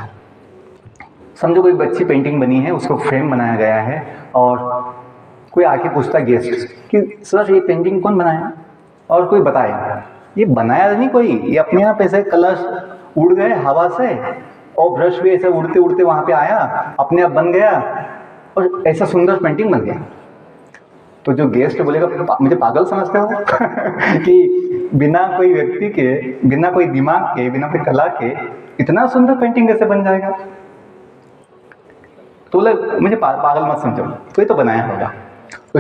समझो कोई अच्छी पेंटिंग बनी है, उसको फ्रेम बनाया गया है और कोई आके पूछता है गेस्ट कि सर ये पेंटिंग कौन बनाया? और कोई बताया ये बनाया नहीं कोई, ये अपने आप ऐसे कलर्स उड़ गए हवा से और ब्रश भी ऐसे उड़ते उड़ते वहाँ पे आया, अपने आप बन गया और ऐसा सुंदर पेंटिंग बन गया। तो जो गेस्ट बोलेगा मुझे पागल समझते हो कि बिना कोई व्यक्ति के, बिना कोई दिमाग के, बिना कोई कला के इतना सुंदर पेंटिंग कैसे बन जाएगा? तो मुझे पागल मत समझो, कोई तो बनाया होगा। तो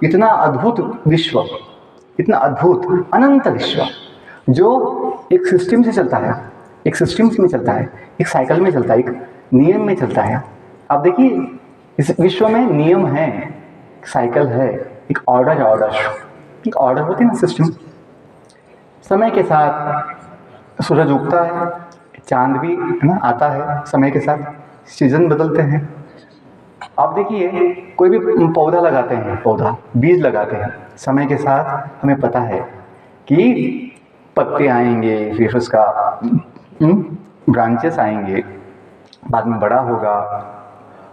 इतना अद्भुत विश्व, इतना अद्भुत अनंत विश्व जो एक सिस्टम से चलता है, एक सिस्टम में चलता है, एक साइकिल में चलता है, एक नियम में चलता है। आप देखिए इस विश्व में नियम है, साइकिल है, एक ऑर्डर होती है ना सिस्टम। समय के साथ सूरज उगता है, चांद भी है ना आता है, समय के साथ सीजन बदलते हैं। आप देखिए कोई भी पौधा लगाते हैं, बीज लगाते हैं, समय के साथ हमें पता है कि पत्ते आएंगे, फिर उसका ब्रांचेस आएंगे, बाद में बड़ा होगा,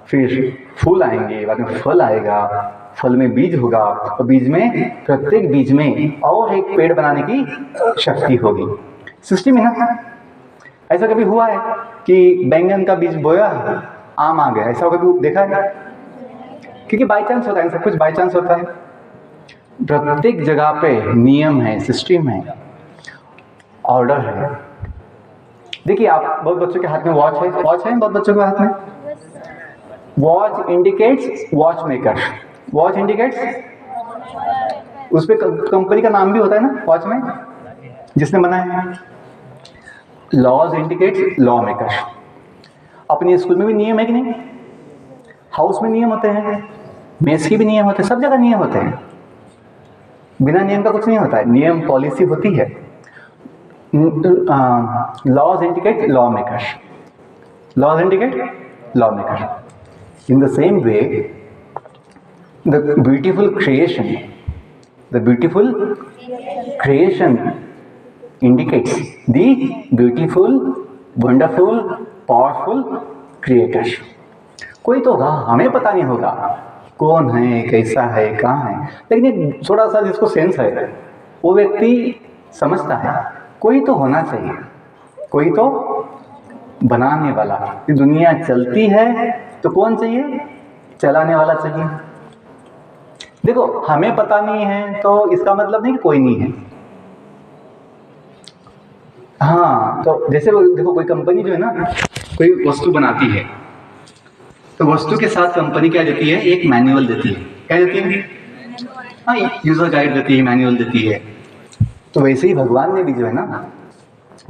फिर फूल आएंगे, बाद में फल आएगा, फल में बीज होगा और बीज में, प्रत्येक बीज में और एक पेड़ बनाने की शक्ति होगी। सिस्टम है ना। ऐसा कभी हुआ है कि बैंगन का बीज बोया, आम आ गया? ऐसा कभी देखा है? क्योंकि बाई चांस होता है, सब कुछ बाई चांस होता है। प्रत्येक जगह पे नियम है, सिस्टम है, ऑर्डर है। देखिए आप, बहुत बच्चों के हाथ में वॉच है बहुत बच्चों के हाथ में। Watch indicates watch maker, watch indicates, उस पे कंपनी का नाम भी होता है ना वॉच में, जिसने बनाया है। Laws indicates law maker. अपने स्कूल में भी नियम है कि नहीं? हाउस में नियम होते हैं, मेस की भी नियम होते हैं, सब जगह नियम होते हैं। बिना नियम का कुछ नहीं होता है, नियम पॉलिसी होती है। Laws indicate law maker, laws indicate law maker. In the same way, the beautiful creation indicates the beautiful, wonderful, powerful creator. कोई तो होगा, हमें पता नहीं होगा कौन है, कैसा है, कहाँ है, लेकिन एक थोड़ा सा जिसको सेंस है वो व्यक्ति समझता है कोई तो होना चाहिए, कोई तो बनाने वाला। ये दुनिया चलती है तो कौन चाहिए? चलाने वाला चाहिए। देखो हमें पता नहीं है तो इसका मतलब नहीं कि कोई नहीं है। हाँ, तो जैसे देखो कोई कंपनी जो है ना, कोई वस्तु बनाती है तो वस्तु के साथ कंपनी क्या देती है? एक मैनुअल देती है। क्या देती है? हाँ, यूजर गाइड देती है, मैनुअल देती है। तो वैसे ही भगवान ने भी जो है ना,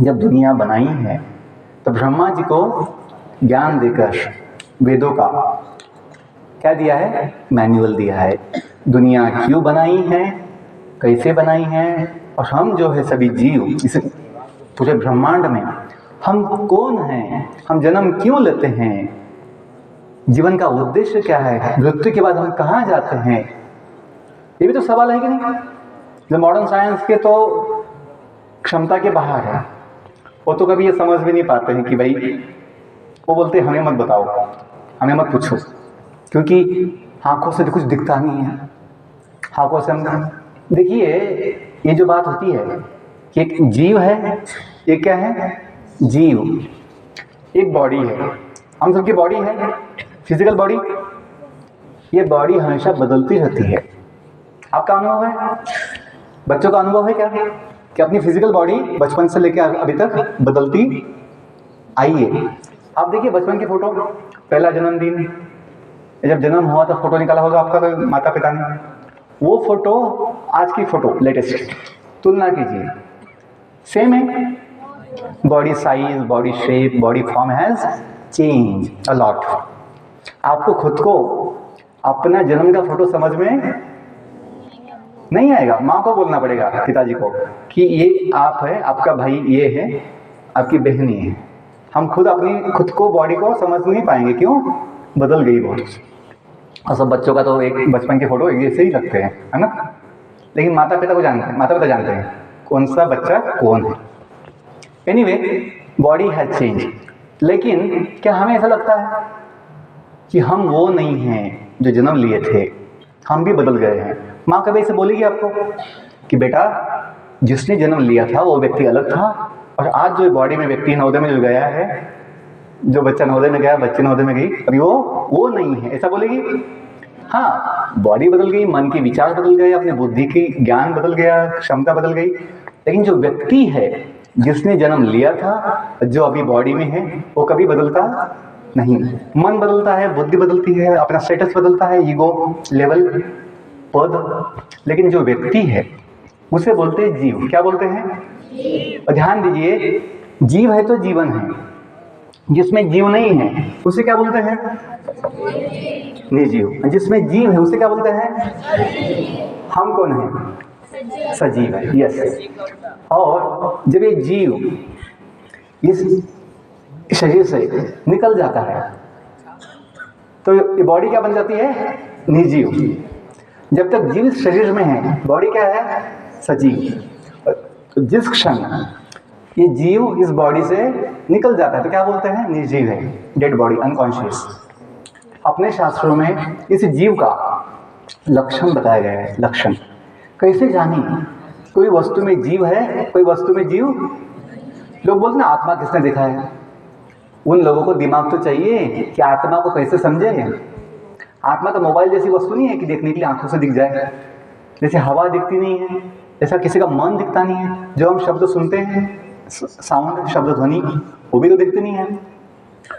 जब दुनिया बनाई है तो ब्रह्मा जी को ज्ञान देकर वेदों का क्या दिया है? मैनुअल दिया है। दुनिया क्यों बनाई है, कैसे बनाई है, और हम जो है सभी जीव, इस पूरे ब्रह्मांड में हम कौन हैं, हम जन्म क्यों लेते हैं, जीवन का उद्देश्य क्या है, मृत्यु के बाद हम कहाँ जाते हैं, ये भी तो सवाल है कि नहीं। जो मॉडर्न साइंस के तो क्षमता के बाहर है, वो तो कभी ये समझ भी नहीं पाते हैं कि भाई, वो बोलते हैं हमें मत बताओ, हमें मत पूछो, क्योंकि आंखों से तो कुछ दिखता नहीं है। आंखों से हम देखिए, ये जो बात होती है कि एक जीव है, ये क्या है, जीव, एक बॉडी है, हम सबकी बॉडी है, फिजिकल बॉडी। ये बॉडी हमेशा बदलती रहती है। आपका अनुभव है, बच्चों का अनुभव है क्या कि अपनी फिजिकल बॉडी बचपन से लेकर अभी तक बदलती आई है। आप देखिए बचपन की फोटो, पहला जन्मदिन, जब जन्म हुआ था फोटो निकाला होगा आपका कोई माता पिता ने, वो फोटो आज की फोटो लेटेस्ट तुलना कीजिए, सेम है। Body size, body shape, body form has change a lot. आपको खुद को अपना जन्म का फोटो समझ में नहीं आएगा, माँ को बोलना पड़ेगा, पिताजी को, कि ये आप है, आपका भाई ये है, आपकी बहन ये है। हम खुद को बॉडी को समझ नहीं पाएंगे, क्यों, बदल गई बहुत। और सब बच्चों का तो एक बचपन की फोटो ऐसे ही लगते हैं, है ना, लेकिन माता पिता जानते हैं कौन सा बच्चा कौन है। एनीवे, बॉडी हैज चेंज, लेकिन क्या हमें ऐसा लगता है कि हम वो नहीं हैं जो जन्म लिए थे, हम भी बदल गए हैं। माँ कभी ऐसे बोलेगी आपको कि बेटा, जिसने जन्म लिया था वो व्यक्ति अलग था, और आज जो बॉडी में व्यक्ति नवोदय में जो गया है, जो बच्चा नवोदय में गया, बच्ची नवोदय में गई, अभी वो नहीं है, ऐसा बोलेगी। हाँ, बॉडी बदल गई, मन के विचार बदल गए, अपने बुद्धि की ज्ञान बदल गया, क्षमता बदल गई, लेकिन जो व्यक्ति है जिसने जन्म लिया था, जो अभी बॉडी में है, वो कभी बदलता नहीं। मन बदलता है, बुद्धि बदलती है, अपना स्टेटस बदलता है, ईगो लेवल, पद, लेकिन जो व्यक्ति है उसे बोलते हैं जीव। क्या बोलते हैं? और ध्यान दीजिए, जीव है तो जीवन है, जिसमें जीव नहीं है उसे क्या बोलते हैं? निर्जीव। जिसमें जीव है उसे क्या बोलते हैं? हम कौन है? सजीव है। यस। और जब ये जीव इस शरीर से निकल जाता है तो ये बॉडी क्या बन जाती है? निर्जीव। जब तक जीव इस शरीर में है, बॉडी क्या है? सजीव। तो जिस क्षण ये जीव इस बॉडी से निकल जाता है तो क्या बोलते हैं? निर्जीव है, डेड बॉडी, अनकॉन्शियस। अपने शास्त्रों में इस जीव का लक्षण बताया गया है। लक्षण कैसे जानी कोई वस्तु में जीव है, कोई वस्तु में जीव? लोग बोलते हैं आत्मा किसने देखा है? उन लोगों को दिमाग तो चाहिए कि आत्मा को कैसे समझे। आत्मा तो मोबाइल जैसी वस्तु नहीं है कि देखने के लिए आंखों से दिख जाए। जैसे हवा दिखती नहीं है, ऐसा किसी का मन दिखता नहीं है। जो हम शब्द सुनते हैं, साउंड, शब्द, ध्वनि, वो भी तो दिखते नहीं है।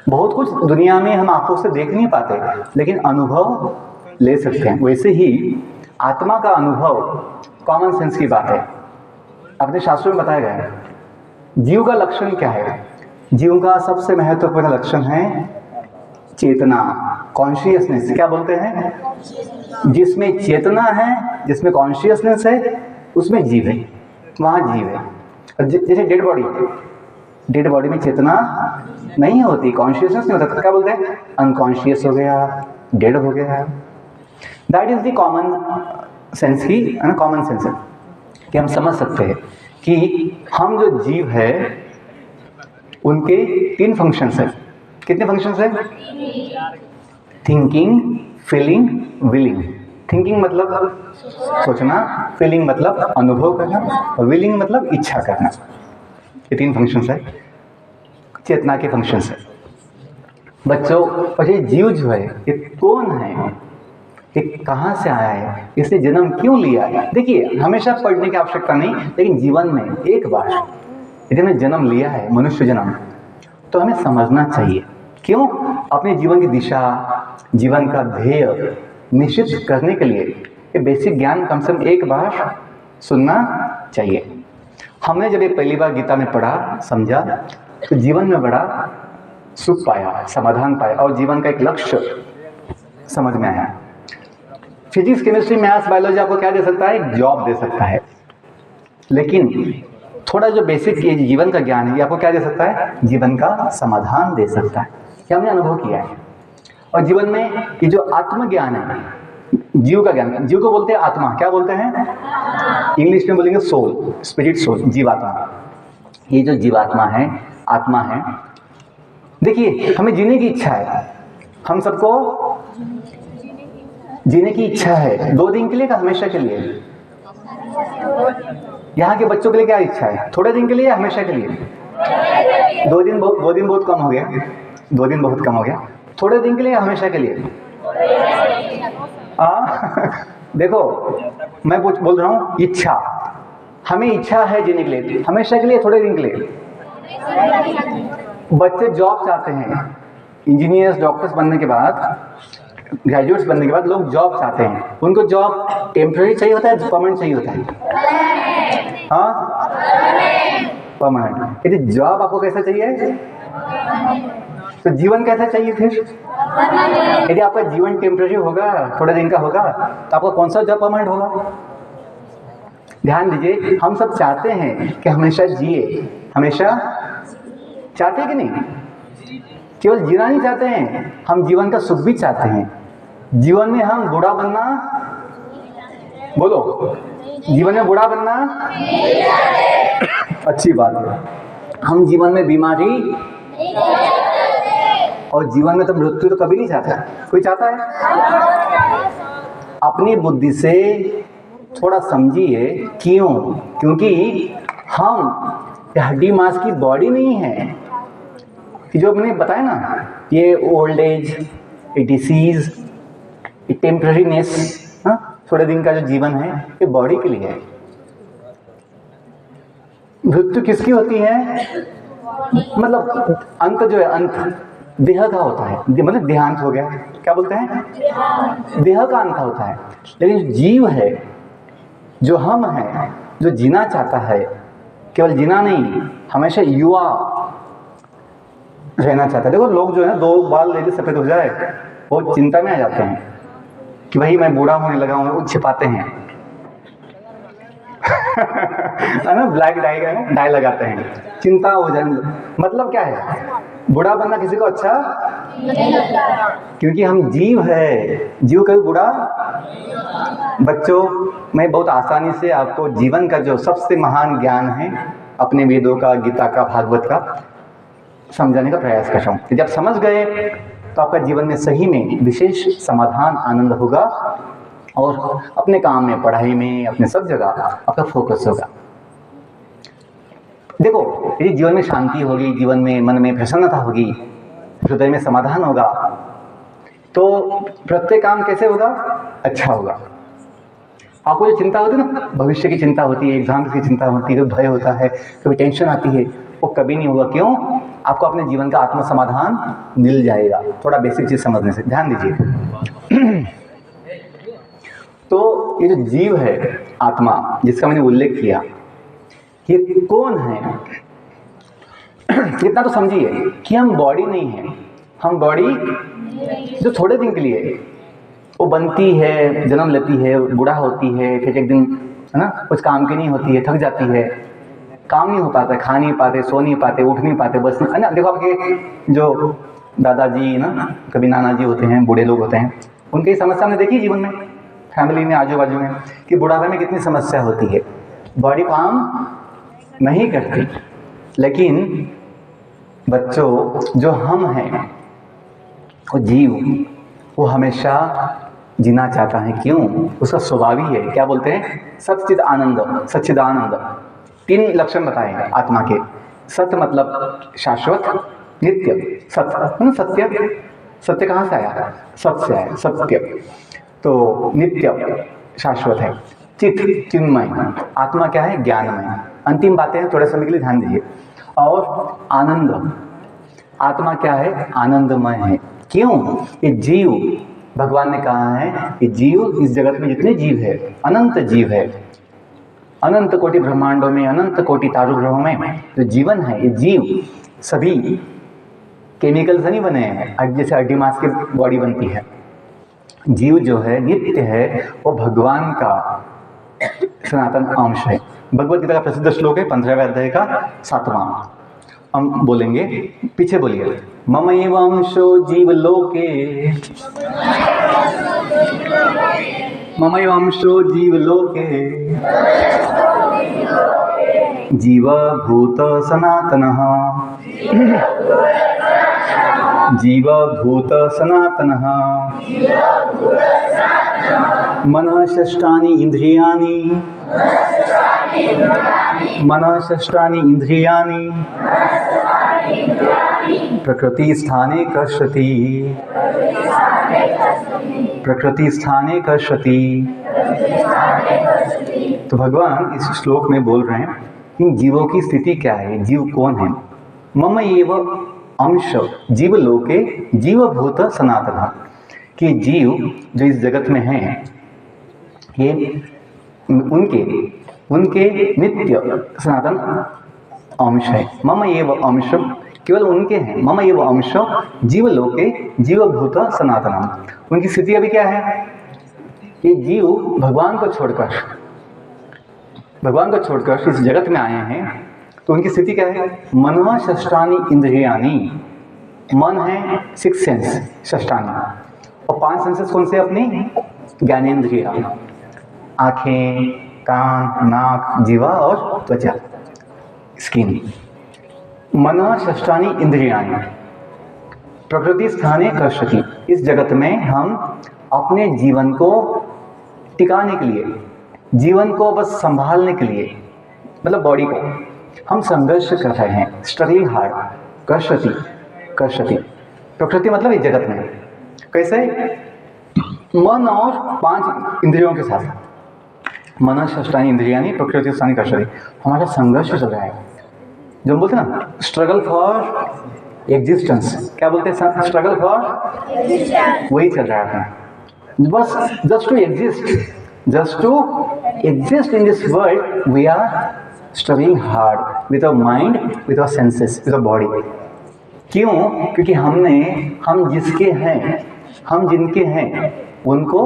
बहुत कुछ दुनिया में हम आंखों से देख नहीं पाते, लेकिन अनुभव ले सकते हैं। वैसे ही आत्मा का अनुभव कॉमन सेंस की बात है। अपने शास्त्रों में बताया गया है। जीव का लक्षण क्या है? जीव का सबसे महत्वपूर्ण लक्षण है चेतना, कॉन्शियसनेस। क्या बोलते हैं? जिसमें चेतना है, जिसमें कॉन्शियसनेस है, उसमें जीव है, वहाँ जीव है। जैसे डेड बॉडी में चेतना नहीं होती, कॉन्शियसनेस नहीं होता, तो क्या बोलते हैं? अनकॉन्शियस हो गया, डेड हो गया। That is the common sense की, कॉमन सेंस है कि हम समझ सकते हैं कि हम जो जीव है उनके 3 फंक्शंस हैं। कितने फंक्शंस हैं? Thinking, feeling, willing. थिंकिंग मतलब सोचना, फीलिंग मतलब अनुभव करना, और विलिंग मतलब इच्छा करना। ये 3 फंक्शंस है, चेतना के फंक्शंस है बच्चों। और ये जीव जो है, ये कौन है, ये कहाँ से आया है, इसने जन्म क्यों लिया है? देखिए, हमेशा पढ़ने की आवश्यकता नहीं, लेकिन जीवन में एक बार यदि हमने जन्म लिया है, मनुष्य जन्म, तो हमें समझना चाहिए। क्यों? अपने जीवन की दिशा, जीवन का ध्येय निश्चित करने के लिए ये बेसिक ज्ञान कम से कम एक बार सुनना चाहिए। हमने जब ये पहली बार गीता में पढ़ा, समझा, तो जीवन में बड़ा सुख पाया, समाधान पाया, और जीवन का एक लक्ष्य समझ में आया। फिजिक्स, केमिस्ट्री, मैथ्स, बायोलॉजी आपको क्या दे सकता है? एक जॉब दे सकता है, लेकिन थोड़ा जो बेसिक ये जीवन का ज्ञान है ये आपको क्या दे सकता है? जीवन का समाधान दे सकता है। ये हमने अनुभव किया है। और जीवन में ये जो आत्मज्ञान है, जीव का ज्ञान, जीव को बोलते हैं आत्मा। क्या बोलते हैं? इंग्लिश में बोलेंगे सोल, स्पिरिट सोल, जीवात्मा। ये जो जीवात्मा है, आत्मा है, देखिए हमें जीने की इच्छा है, हम सबको जीने की इच्छा है। 2 दिन के लिए का हमेशा के लिए? यहाँ के बच्चों के लिए क्या इच्छा है? थोड़े दिन के लिए या हमेशा के लिए? 2 दिन बहुत कम हो गया, 2 दिन बहुत कम हो गया। थोड़े दिन के लिए या हमेशा के लिए? देखो मैं बोल रहा हूँ इच्छा, हमें इच्छा है जीने के लिए, हमेशा के लिए, थोड़े दिन के लिए? बच्चे जॉब चाहते हैं, इंजीनियर्स डॉक्टर्स बनने के बाद, ग्रेजुएट्स बनने के बाद लोग जॉब चाहते हैं। उनको जॉब टेम्पररी चाहिए होता है, परमानेंट चाहिए होता है? हाँ, परमानेंट। यदि जॉब आपको कैसा चाहिए तो जीवन कैसा चाहिए फिर? यदि आपका जीवन टेम्पररी होगा, थोड़े दिन का होगा, तो आपका कौन सा जॉब परमानेंट होगा? ध्यान दीजिए, हम सब चाहते हैं कि हमेशा जिए, हमेशा चाहते हैं कि नहीं? केवल जीना नहीं चाहते हैं, हम जीवन का सुख भी चाहते हैं। जीवन में हम बूढ़ा बनना, बोलो, जीवन में बूढ़ा बनना अच्छी बात है। हम जीवन में बीमारी और जीवन में तो मृत्यु तो कभी नहीं चाहता। कोई चाहता है? अपनी बुद्धि से थोड़ा समझिए क्यों? क्योंकि हम हड्डी मांस की बॉडी नहीं है कि जो मैंने बताया ना, ये ओल्ड एज, ये डिसीज, ये टेम्पररीनेस, थोड़े दिन का जो जीवन है ये बॉडी के लिए है। मृत्यु किसकी होती है? मतलब अंत जो है, अंत देह का होता है, मतलब देहांत हो गया, क्या बोलते हैं? देह का अंत होता है। लेकिन जीव है, जो हम हैं, जो जीना चाहता है, केवल जीना नहीं, हमेशा युवा रहना चाहता है। देखो लोग जो है 2 बाल लेके सफेद हो जाए वो चिंता में आ जाते हैं कि भाई मैं बूढ़ा होने लगा हूँ, वो छिपाते हैं है ना, ब्लैक डाई लगाते हैं, चिंता हो जाए। मतलब क्या है? बूढ़ा बनना किसी को अच्छा नहीं लगता, क्योंकि हम जीव है, जीव कभी बूढ़ा। बच्चों, मैं बहुत आसानी से आपको जीवन का जो सबसे महान ज्ञान है अपने वेदों का, गीता का, भागवत का समझाने का प्रयास कर रहा हूँ। जब समझ गए तो आपका जीवन में सही में विशेष समाधान, आनंद होगा और अपने काम में, पढ़ाई में, अपने सब जगह आपका फोकस होगा। देखो, यदि जीवन में शांति होगी, जीवन में मन में प्रसन्नता होगी, हृदय में समाधान होगा, तो प्रत्येक काम कैसे होगा? अच्छा होगा। आपको जो चिंता होती है ना, भविष्य की चिंता होती है, एग्जाम की चिंता होती है, भय होता है, कभी टेंशन आती है, वो कभी नहीं होगा। क्यों? आपको अपने जीवन का आत्म समाधान मिल जाएगा, थोड़ा बेसिक चीज समझने से। ध्यान दीजिए। तो ये जो जीव है, आत्मा, जिसका मैंने उल्लेख किया, ये कौन है? इतना तो समझिए कि हम बॉडी नहीं है, हम बॉडी जो थोड़े दिन के लिए वो बनती है, जन्म लेती है, बूढ़ा होती है, फिर एक दिन है ना कुछ काम की नहीं होती है, थक जाती है, काम नहीं हो पाता, खा नहीं पाते, सो नहीं पाते, उठ नहीं पाते, बस है ना। देखो आपके जो दादाजी ना, कभी नाना जी होते हैं, बूढ़े लोग होते हैं, उनकी समस्या हमने देखी जीवन में, फैमिली में, आजू बाजू में, कि बुढ़ापे में कितनी समस्या होती है, बॉडी काम नहीं करती। लेकिन बच्चों, जो हम हैं, वो जीव, वो हमेशा जीना चाहता है। क्यों? उसका स्वभाव ही है, क्या बोलते हैं? सच्चिद आनंद, सच्चिदानंद। 3 लक्षण बताए हैं आत्मा के। सत्य मतलब शाश्वत, नित्य, सत्य, सत्य, सत्य कहाँ से आया? सत्य से आया, सत्य। तो नित्य, शाश्वत है। चित, चिन्मय, आत्मा क्या है? ज्ञानमय। अंतिम बातें हैं, थोड़े समय के लिए ध्यान दीजिए। और आनंद, आत्मा क्या है? आनंदमय है। क्यों? ये जीव, भगवान ने कहा है कि जीव, इस जगत में जितने जीव है, अनंत जीव है, अनंत कोटि ब्रह्मांडों में, अनंत कोटि तारू ग्रहों में जो जीवन है, ये जीव सभी केमिकल से नहीं बने हैं, जैसे हड्डी मांस की बॉडी बनती है। जीव जो है, नित्य है, वो भगवान का सनातन अंश है। भगवत गीता का प्रसिद्ध श्लोक है 15वें अध्याय का 7वां। हम बोलेंगे, पीछे बोलिए। मम एवांशो जीवलोके, मम एवांशो जीवलोके, जीवभूत सनातनः, जीवभूत सनातनः, मनः षष्ठानि इंद्रियाणि, मनः षष्ठानि इंद्रियाणि, प्रकृति स्थाने कर्षति, प्रकृति स्थाने कर्षति। तो भगवान इस श्लोक में बोल रहे हैं इन जीवों की स्थिति क्या है, जीव कौन है। मम एव अंश जीवलोके जीवभूत सनातन, कि जीव जो इस जगत में हैं ये उनके नित्य सनातन अंश है। मम एव अंश केवल उनके हैं। मम एव अंश जीवलोके जीवभूत सनातनम। उनकी स्थिति अभी क्या है, ये जीव भगवान को छोड़कर इस जगत में आए हैं, तो उनकी स्थिति क्या है। मनः षष्ठानि इंद्रियाणि, मन है 6 सेंस षष्ठानि, और 5 सेंसेस कौन से अपनी ज्ञानेंद्रिय, आंखें, कान, नाक, जीवा और त्वचा, स्किन। मनः षष्ठानि इंद्रियाणि प्रकृति स्थाने कर्षति। इस जगत में हम अपने जीवन को टिकाने के लिए, जीवन को बस संभालने के लिए, मतलब बॉडी को हम संघर्ष कर रहे हैं, स्ट्रगलिंग हार्ड। कर्षति प्रकृति मतलब इस जगत में कैसे, मन और 5 इंद्रियों के साथ। मनः षष्ठानि इंद्रियाणि प्रकृति स्थाने कर्षति। हमारा संघर्ष चल रहा है, जो हम बोलते हैं ना, स्ट्रगल फॉर एग्जिस्टेंस। क्या बोलते हैं, स्ट्रगल फॉर, वही चल रहा है बस। Just to exist in this world we are struggling hard with our mind, with our senses, with our body. क्यों? क्योंकि हम जिनके हैं उनको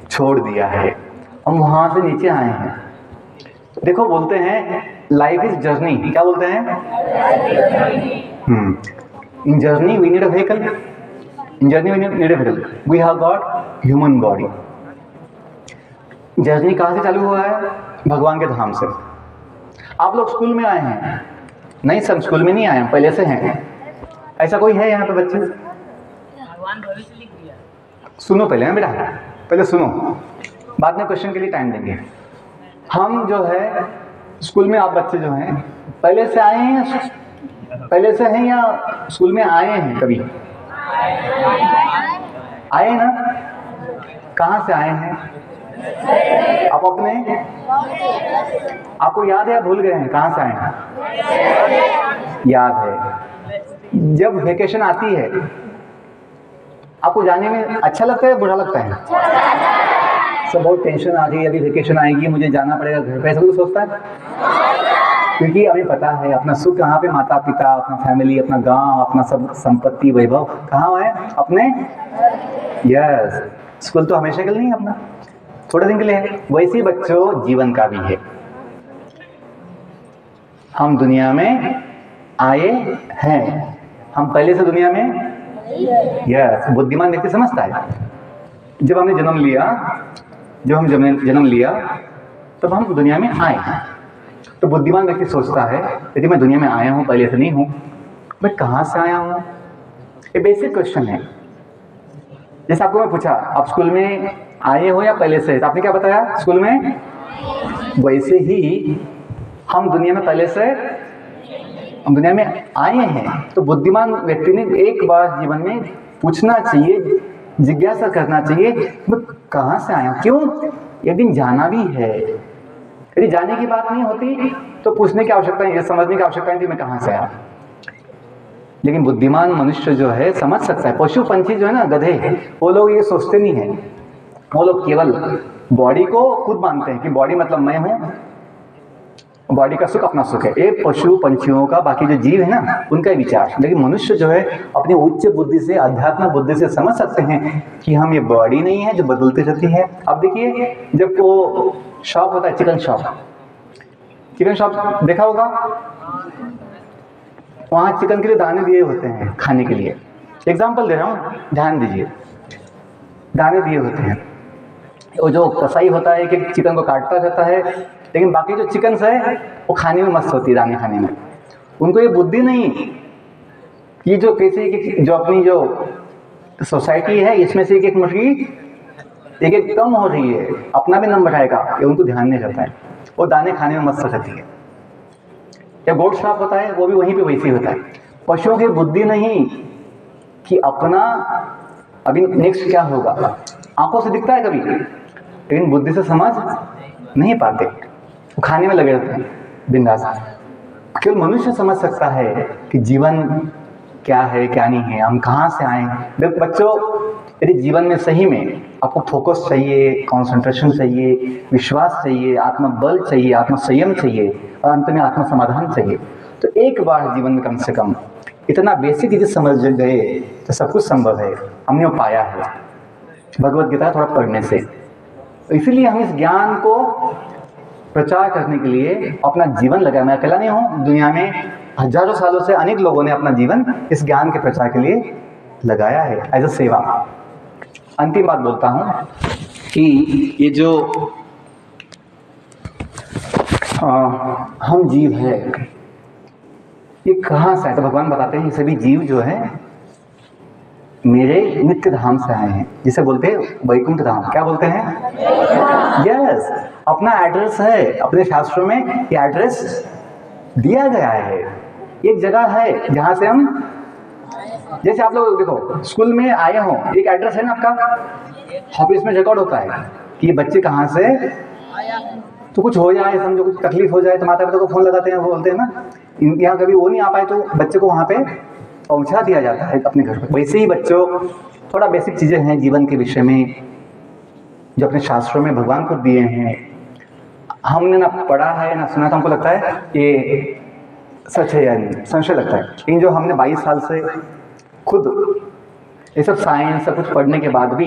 छोड़ दिया है, हम वहां से नीचे आए हैं। देखो, बोलते हैं लाइफ इज जर्नी। क्या बोलते हैं, in journey we need a vehicle, we have got human body. Journey कहाँ से चालू हुआ है, भगवान के धाम से। आप लोग स्कूल में आए हैं? नहीं सर, स्कूल में नहीं आए हैं, पहले से हैं। ऐसा कोई है यहाँ पे बच्चे? भगवान भविष्य लिख दिया। सुनो पहले ना बेटा, पहले सुनो, बाद में क्वेश्चन के लिए टाइम देंगे। हम जो है स्कूल में, आप बच्चे जो हैं पहले से आए हैं, पहले से हैं या स्कूल में आए हैं कभी? आए ना? कहाँ से आए हैं आप अपने? आपको याद है या भूल गए हैं कहाँ से आए हैं? याद है। जब वेकेशन आती है आपको जाने में अच्छा लगता है, बुरा लगता है? सब बहुत टेंशन आ गई, अभी वेकेशन आएगी, मुझे जाना पड़ेगा घर पे, ऐसा कुछ सोचता है? क्योंकि हमें पता है अपना सुख कहाँ पे, माता पिता, अपना फैमिली, अपना गांव, अपना सब संपत्ति वैभव कहाँ है, अपने। यस, स्कूल तो हमेशा के लिए नहीं, अपना थोड़े दिन के लिए है। वैसे बच्चों जीवन का भी है। हम दुनिया में आए हैं, हम पहले से दुनिया में। यस, बुद्धिमान व्यक्ति समझता है। जब हमने जन्म लिया तब हम दुनिया में आए हैं, तो बुद्धिमान व्यक्ति सोचता है यदि मैं दुनिया में आया हूँ, पहले से नहीं हूँ, मैं कहाँ से आया हूँ। ये बेसिक क्वेश्चन है। जैसे आपको मैं पूछा आप स्कूल में आए हो या पहले से, तो आपने क्या बताया, स्कूल में। वैसे ही हम दुनिया में पहले से, हम दुनिया में आए हैं। तो बुद्धिमान व्यक्ति ने एक बार जीवन में पूछना चाहिए, जिज्ञासा करना चाहिए, मैं कहाँ से आया हूँ, क्यों। यदि जाना भी है, यदि जाने की बात नहीं होती तो पूछने की आवश्यकता नहीं, समझने की आवश्यकता नहीं थी मैं कहाँ से आया। लेकिन बुद्धिमान मनुष्य जो है समझ सकता है। पशु पंछी जो है ना, गधे, वो लोग ये सोचते नहीं है। वो लोग केवल बॉडी को खुद मानते हैं कि बॉडी मतलब मैं हूँ, बॉडी का सुख अपना सुख है। ये पशु पंछियों का, बाकी जो जीव है ना, उनका विचार। लेकिन मनुष्य जो है अपनी उच्च बुद्धि से, अध्यात्म बुद्धि से समझ सकते हैं कि हम ये बॉडी नहीं है जो बदलती रहती है। अब देखिए, जब वो शॉप होता है, चिकन शॉप, चिकन शॉप देखा होगा, वहाँ चिकन के लिए दाने दिए होते हैं खाने के लिए। एग्जाम्पल दे रहा हूँ, ध्यान दीजिए, दाने दिए होते हैं। वो जो कसाई होता है कि चिकन को काटता रहता है, लेकिन बाकी जो चिकन्स है वो खाने में मस्त होती है, दाने खाने में। उनको ये बुद्धि नहीं कि जो कैसे कि जो अपनी जो सोसाइटी है इसमें से एक मुर्गी एक कम हो रही है, अपना भी नंबर आएगा, ये उनको ध्यान नहीं रहता है। वो दाने खाने में मस्त रहती है। या गोट शॉप होता है, वो भी वहीं पे वैसे ही होता है। पशुओं की बुद्धि नहीं कि अपना अभी नेक्स्ट क्या होगा, आंखों से दिखता है कभी, लेकिन बुद्धि से समझ नहीं पाते, वो खाने में लगे रहते हैं बिंदास। केवल मनुष्य समझ सकता है कि जीवन क्या है क्या नहीं है, हम कहाँ से आए हैं। बच्चों, यदि जीवन में सही में आपको फोकस चाहिए, कंसंट्रेशन चाहिए, विश्वास चाहिए, आत्मबल चाहिए, आत्मसंयम चाहिए और अंत में आत्म समाधान चाहिए, तो एक बार जीवन में कम से कम इतना बेसिक चीज़ समझ गए तो सब कुछ संभव है। हमने वो पाया है भगवत गीता थोड़ा पढ़ने से। तो इसीलिए हम इस ज्ञान को प्रचार करने के लिए अपना जीवन लगाया। मैं अकेला नहीं हूँ, दुनिया में हजारों सालों से अनेक लोगों ने अपना जीवन इस ज्ञान के प्रचार के लिए लगाया है एज अ सेवा। अंतिम बात बोलता हूँ कि ये जो हम जीव है ये कहाँ से आए, तो भगवान बताते हैं ये सभी जीव जो है मेरे नित्य धाम से आए हैं, जिसे बोलते हैं वैकुंठ धाम। क्या बोलते हैं? यस, अपना एड्रेस है, अपने शास्त्रों में ये एड्रेस दिया गया है। एक जगह है जहाँ से हम, जैसे आप लोग देखो स्कूल में आए हो, एक एड्रेस है ना आपका, ऑफिस में रिकॉर्ड होता है कि ये बच्चे कहाँ से, तो कुछ हो जाए, समझो कुछ तकलीफ हो जाए तो माता पिता को फोन लगाते हैं, वो बोलते हैं ना, यहाँ कभी वो नहीं आ पाए तो बच्चे को वहाँ पे पहुँचा दिया जाता है अपने घर पर। वैसे ही बच्चों, थोड़ा बेसिक चीज़ें हैं जीवन के विषय में जो अपने शास्त्रों में भगवान को दिए हैं, हमने ना पढ़ा है ना सुना, तो हमको लगता है ये सच है या नहीं, संशय लगता है। लेकिन जो हमने 22 साल से खुद ये सब साइंस सब कुछ पढ़ने के बाद भी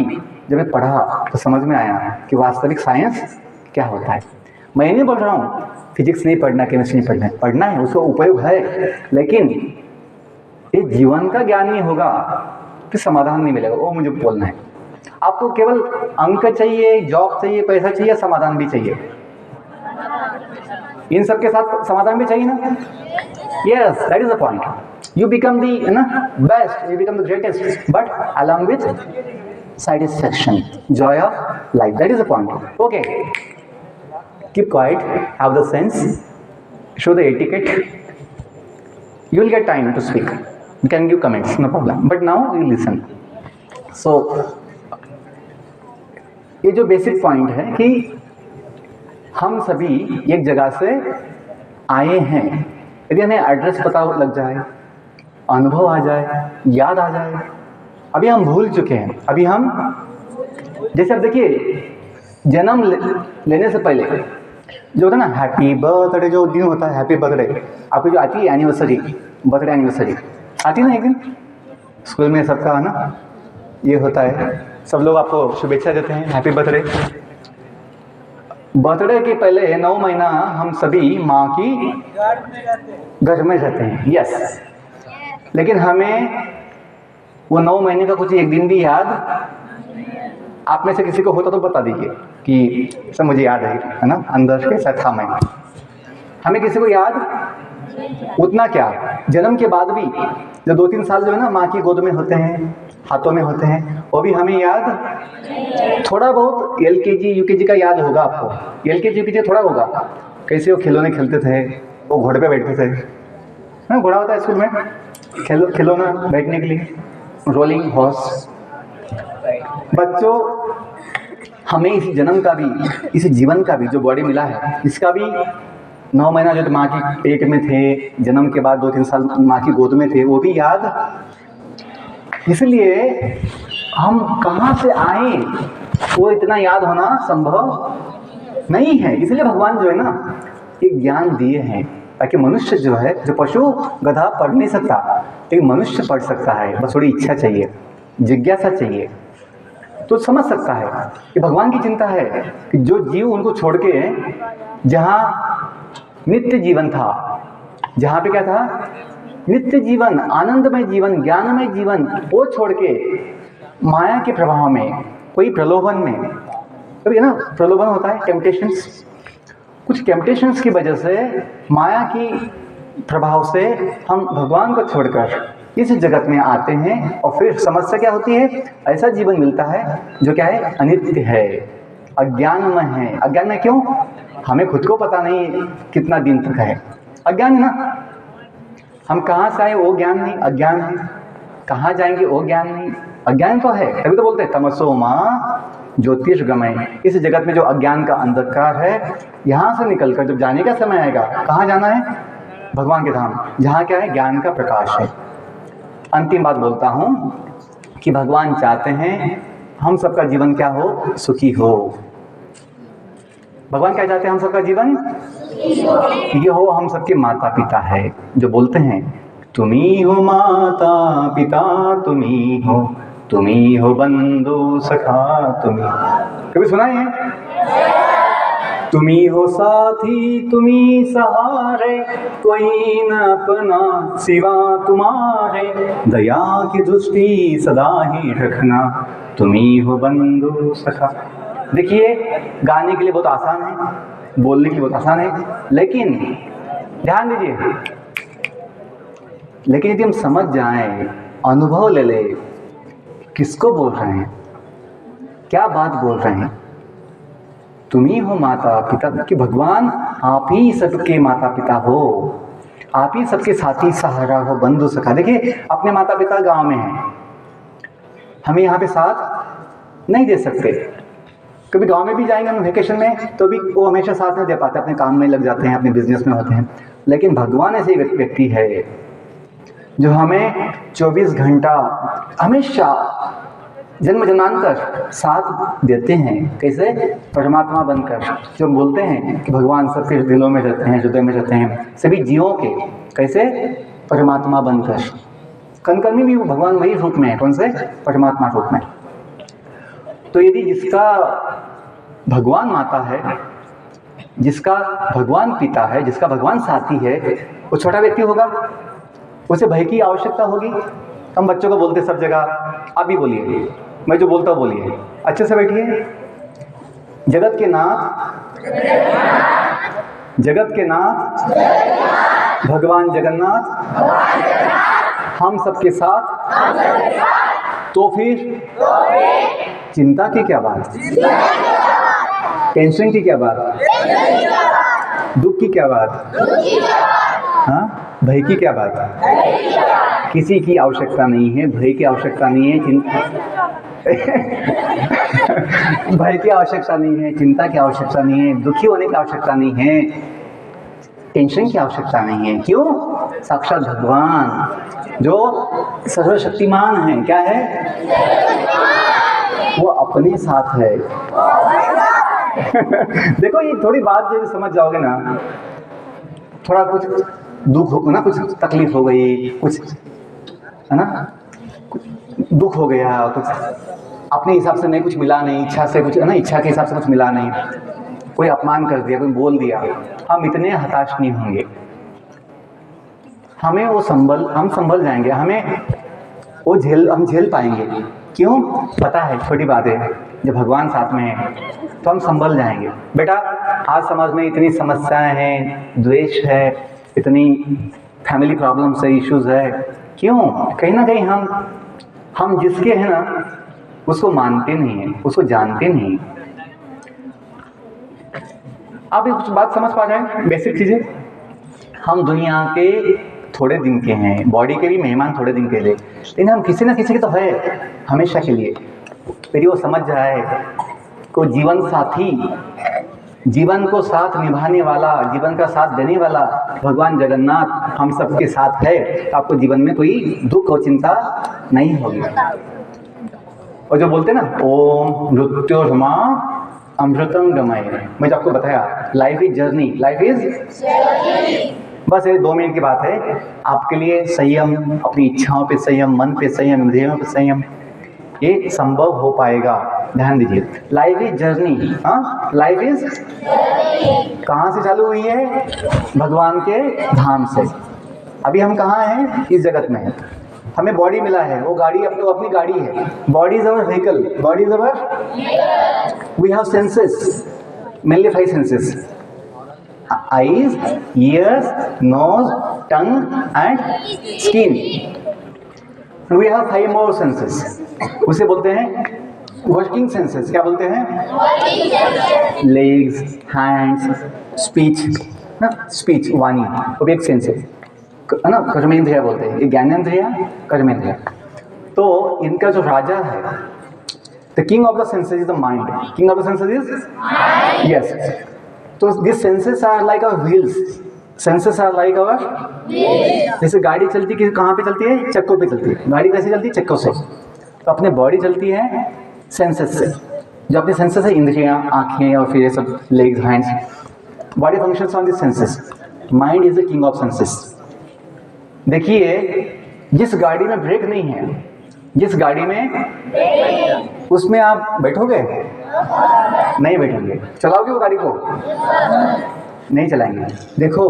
जब मैं पढ़ा तो समझ में आया कि वास्तविक साइंस क्या होता है। मैं नहीं बोल रहा हूँ फिजिक्स नहीं पढ़ना, केमिस्ट्री नहीं पढ़ना, पढ़ना है, उसका उपयोग है, लेकिन ये जीवन का ज्ञान नहीं होगा तो समाधान नहीं मिलेगा। वो मुझे बोलना है। आपको केवल अंक चाहिए, जॉब चाहिए, पैसा चाहिए, समाधान भी चाहिए, इन सब के साथ समाधान भी चाहिए ना। Yes, that is the point. You become the best, you become the greatest, but along with satisfaction, joy of life, that is the point. Okay, keep quiet, have the sense, show the etiquette. You will get time to speak, you can give comments, no problem, but now you listen. So ये जो बेसिक पॉइंट है कि हम सभी एक जगह से आए हैं। यदि हमें एड्रेस पता लग जाए, अनुभव आ जाए, याद आ जाए, अभी हम भूल चुके हैं। अभी हम जैसे अब देखिए, जन्म लेने से पहले जो होता है ना हैप्पी बर्थडे, जो दिन होता है हैप्पी बर्थडे, आपको जो आती है एनिवर्सरी, बर्थडे एनिवर्सरी आती है ना एक दिन, स्कूल में सबका है ना ये होता है, सब लोग आपको शुभेच्छा देते हैं, हैप्पी बर्थडे। बर्थडे के पहले 9 महीना हम सभी माँ की घर में रहते हैं। यस, लेकिन हमें वो 9 महीने का कुछ एक दिन भी याद, आप में से किसी को होता तो बता दीजिए कि सब मुझे याद है ना, अंदर के साथ था मैं। हमें किसी को याद उतना क्या, जन्म के बाद भी जो 2-3 साल जो है ना माँ की गोद में होते हैं, हाथों में होते हैं, वो भी हमें याद थोड़ा बहुत। LKG UKG का याद होगा आपको, LKG UKG थोड़ा होगा, कैसे वो खिलौने खेलते थे, वो घोड़े पे बैठते थे ना, घोड़ा होता है स्कूल में, खिलौना बैठने के लिए, रोलिंग हॉर्स। बच्चों, हमें इस जन्म का भी, इस जीवन का भी जो बॉडी मिला है, इसका भी 9 महीना जो माँ की पेट में थे, जन्म के बाद 2-3 साल माँ की गोद में थे, वो भी याद। इसलिए हम कहाँ से आए वो इतना याद होना संभव नहीं है। इसलिए भगवान जो है ना एक ज्ञान दिए हैं, ताकि मनुष्य जो है, जो पशु गधा पढ़ नहीं सकता, एक मनुष्य पढ़ सकता है, बस थोड़ी इच्छा चाहिए, जिज्ञासा चाहिए, तो समझ सकता है कि भगवान की चिंता है कि जो जीव उनको छोड़ के जहाँ नित्य जीवन था, जहाँ पे क्या था, नित्य जीवन, आनंदमय जीवन, ज्ञानमय जीवन, वो छोड़ के माया के प्रभाव में, कोई प्रलोभन में, कभी ना प्रलोभन होता है, टेम्पटेशंस, कुछ टेम्पटेशंस की वजह से, माया की प्रभाव से हम भगवान को छोड़कर इस जगत में आते हैं और फिर समस्या क्या होती है, ऐसा जीवन मिलता है जो क्या है, अनित्य है, अज्ञानमय है। अज्ञान में क्यों, हमें खुद को पता नहीं कितना दिन तक है, अज्ञान है ना, हम कहाँ से आए वो ज्ञान नहीं, अज्ञान है, कहाँ जाएंगे वो ज्ञान नहीं, अज्ञान तो है, तभी तो बोलते हैं तमसो माँ ज्योतिषगमय। इस जगत में जो अज्ञान का अंधकार है, यहाँ से निकलकर जब जाने का समय आएगा, कहाँ जाना है, भगवान के धाम, जहाँ क्या है, ज्ञान का प्रकाश है। अंतिम बात बोलता हूँ कि भगवान चाहते हैं हम सबका जीवन क्या हो, सुखी हो। भगवान क्या चाहते हैं, हम सबका जीवन ये हो, हम सबके माता पिता है, जो बोलते हैं तुम्ही हो माता पिता, तुम्ही हो बंधु सखा, तुम्ही, कभी सुना है, तुम्ही हो साथी, तुम्ही सहारे, कोई न अपना सिवा तुम्हारे, दया की दृष्टि सदा ही रखना, तुम्ही हो बंधु सखा। देखिए, गाने के लिए बहुत आसान है, बोलने के लिए बहुत आसान है, लेकिन ध्यान दीजिए, लेकिन यदि हम समझ जाएं, अनुभव ले ले, किसको बोल रहे हैं, क्या बात बोल रहे हैं, तुम्ही हो माता पिता, कि भगवान आप ही सबके माता पिता हो, आप ही सबके साथी सहारा हो, बंधु सखा। देखिए, अपने माता पिता गांव में हैं, हमें यहाँ पे साथ नहीं दे सकते, कभी गांव में भी जाएंगे हम वेकेशन में तो भी वो हमेशा साथ नहीं दे पाते, अपने काम में लग जाते हैं, अपने बिजनेस में होते हैं। लेकिन भगवान ऐसे व्यक्ति है जो हमें 24 घंटा हमेशा जन्म जन्मांतर साथ देते हैं। कैसे, परमात्मा बनकर, जो हम बोलते हैं कि भगवान सबके दिलों में रहते हैं, हृदय में रहते हैं, सभी जीवों के, कैसे, परमात्मा बनकर, कण कण में भी वो भगवान वही रूप में है, कौन से, परमात्मा रूप में। तो यदि जिसका भगवान माता है, जिसका भगवान पिता है, जिसका भगवान साथी है, वो छोटा व्यक्ति होगा, उसे भय की आवश्यकता होगी। हम बच्चों को बोलते सब जगह, आप भी बोलिए, मैं जो बोलता हूँ बोलिए, अच्छे से बैठिए। जगत के नाथ, जगत के नाथ भगवान जगन्नाथ हम सबके साथ, तो फिर चिंता की क्या बात, टेंशन की क्या बात, दुख की क्या बात, हाँ, भय की क्या बात, किसी की आवश्यकता नहीं है, भय की आवश्यकता नहीं है, भय की आवश्यकता नहीं है, चिंता की आवश्यकता नहीं है, दुखी होने की आवश्यकता नहीं है, टेंशन की आवश्यकता नहीं है। क्यों, साक्षात भगवान जो सर्वशक्तिमान है, क्या है, वो अपने साथ है। देखो, ये थोड़ी बात जब समझ जाओगे ना, थोड़ा कुछ दुख हो ना, कुछ तकलीफ हो गई, कुछ है ना, कुछ दुख हो गया, कुछ अपने हिसाब से नहीं, कुछ मिला नहीं, इच्छा से कुछ है ना, इच्छा के हिसाब से कुछ मिला नहीं, कोई अपमान कर दिया, कोई बोल दिया, हम इतने हताश नहीं होंगे, हमें वो हम संभल जाएंगे, हमें वो हम झेल पाएंगे। क्यों, पता है, छोटी बात है, जब भगवान साथ में है तो हम संभल जाएंगे। बेटा, आज समाज में इतनी समस्याएं हैं, द्वेष है, इतनी फैमिली प्रॉब्लम्स है, इश्यूज है, क्यों, कहीं ना कहीं हम जिसके हैं ना, उसको मानते नहीं है, उसको जानते नहीं। आप ये कुछ बात समझ पा रहे हैं, बेसिक चीजें, हम दुनिया के थोड़े दिन के हैं, बॉडी के भी मेहमान थोड़े दिन के लिए, लेकिन हम किसी ना किसी के तो है हमेशा के लिए। यदि वो समझ जाए को जीवन साथी, जीवन को साथ निभाने वाला, जीवन का साथ देने वाला भगवान जगन्नाथ हम सबके साथ है, तो आपको जीवन में कोई दुख और चिंता नहीं होगी। और जो बोलते ना, ओम मृत्योर्मा अमृतम गमय, मैं जो आपको बताया, life is journey, life is, बस ये 2 मिनट की बात है आपके लिए। संयम, अपनी इच्छाओं पे संयम, मन पे संयम, इंद्रियों पे संयम, ये संभव हो पाएगा ध्यान दीजिए, लाइफ इज जर्नी। हाँ, लाइफ इज कहाँ से चालू हुई है? भगवान के धाम से। अभी हम कहाँ हैं? इस जगत में हैं। हमें बॉडी मिला है, वो गाड़ी अपनी गाड़ी है। Body is our vehicle, body is our, we have senses, mainly 5 senses, eyes, ears, nose, tongue and skin. We have 5 more senses. उसे बोलते हैं वर्किंग सेंसेस। क्या बोलते हैं? लेग्स, हैंड्स, स्पीच ना, स्पीच, वाणी, वो भी एक सेंस है ना, कर्मेंद्रिय बोलते हैं। ये ज्ञानेंद्रिय, कर्मेंद्रिय। तो इनका जो राजा है, the king of the senses is the mind. King of the senses is, yes. तो this senses are like our wheels, senses are like our, जैसे गाड़ी चलती है कहाँ पे चलती है? चक्कों पे चलती है। गाड़ी कैसे चलती है? चक्कों से। तो अपने बॉडी चलती है सेंसेस से, जो अपने सेंसेस है, इंद्रियाँ, आँखें और फिर ये सब legs, hands, body functions on this senses. Mind is the king of senses. देखिए, जिस गाड़ी में ब्रेक नहीं है, जिस गाड़ी में, उसमें आप बैठोगे? नहीं बैठेंगे। चलाओगे वो गाड़ी को? नहीं चलाएंगे। देखो,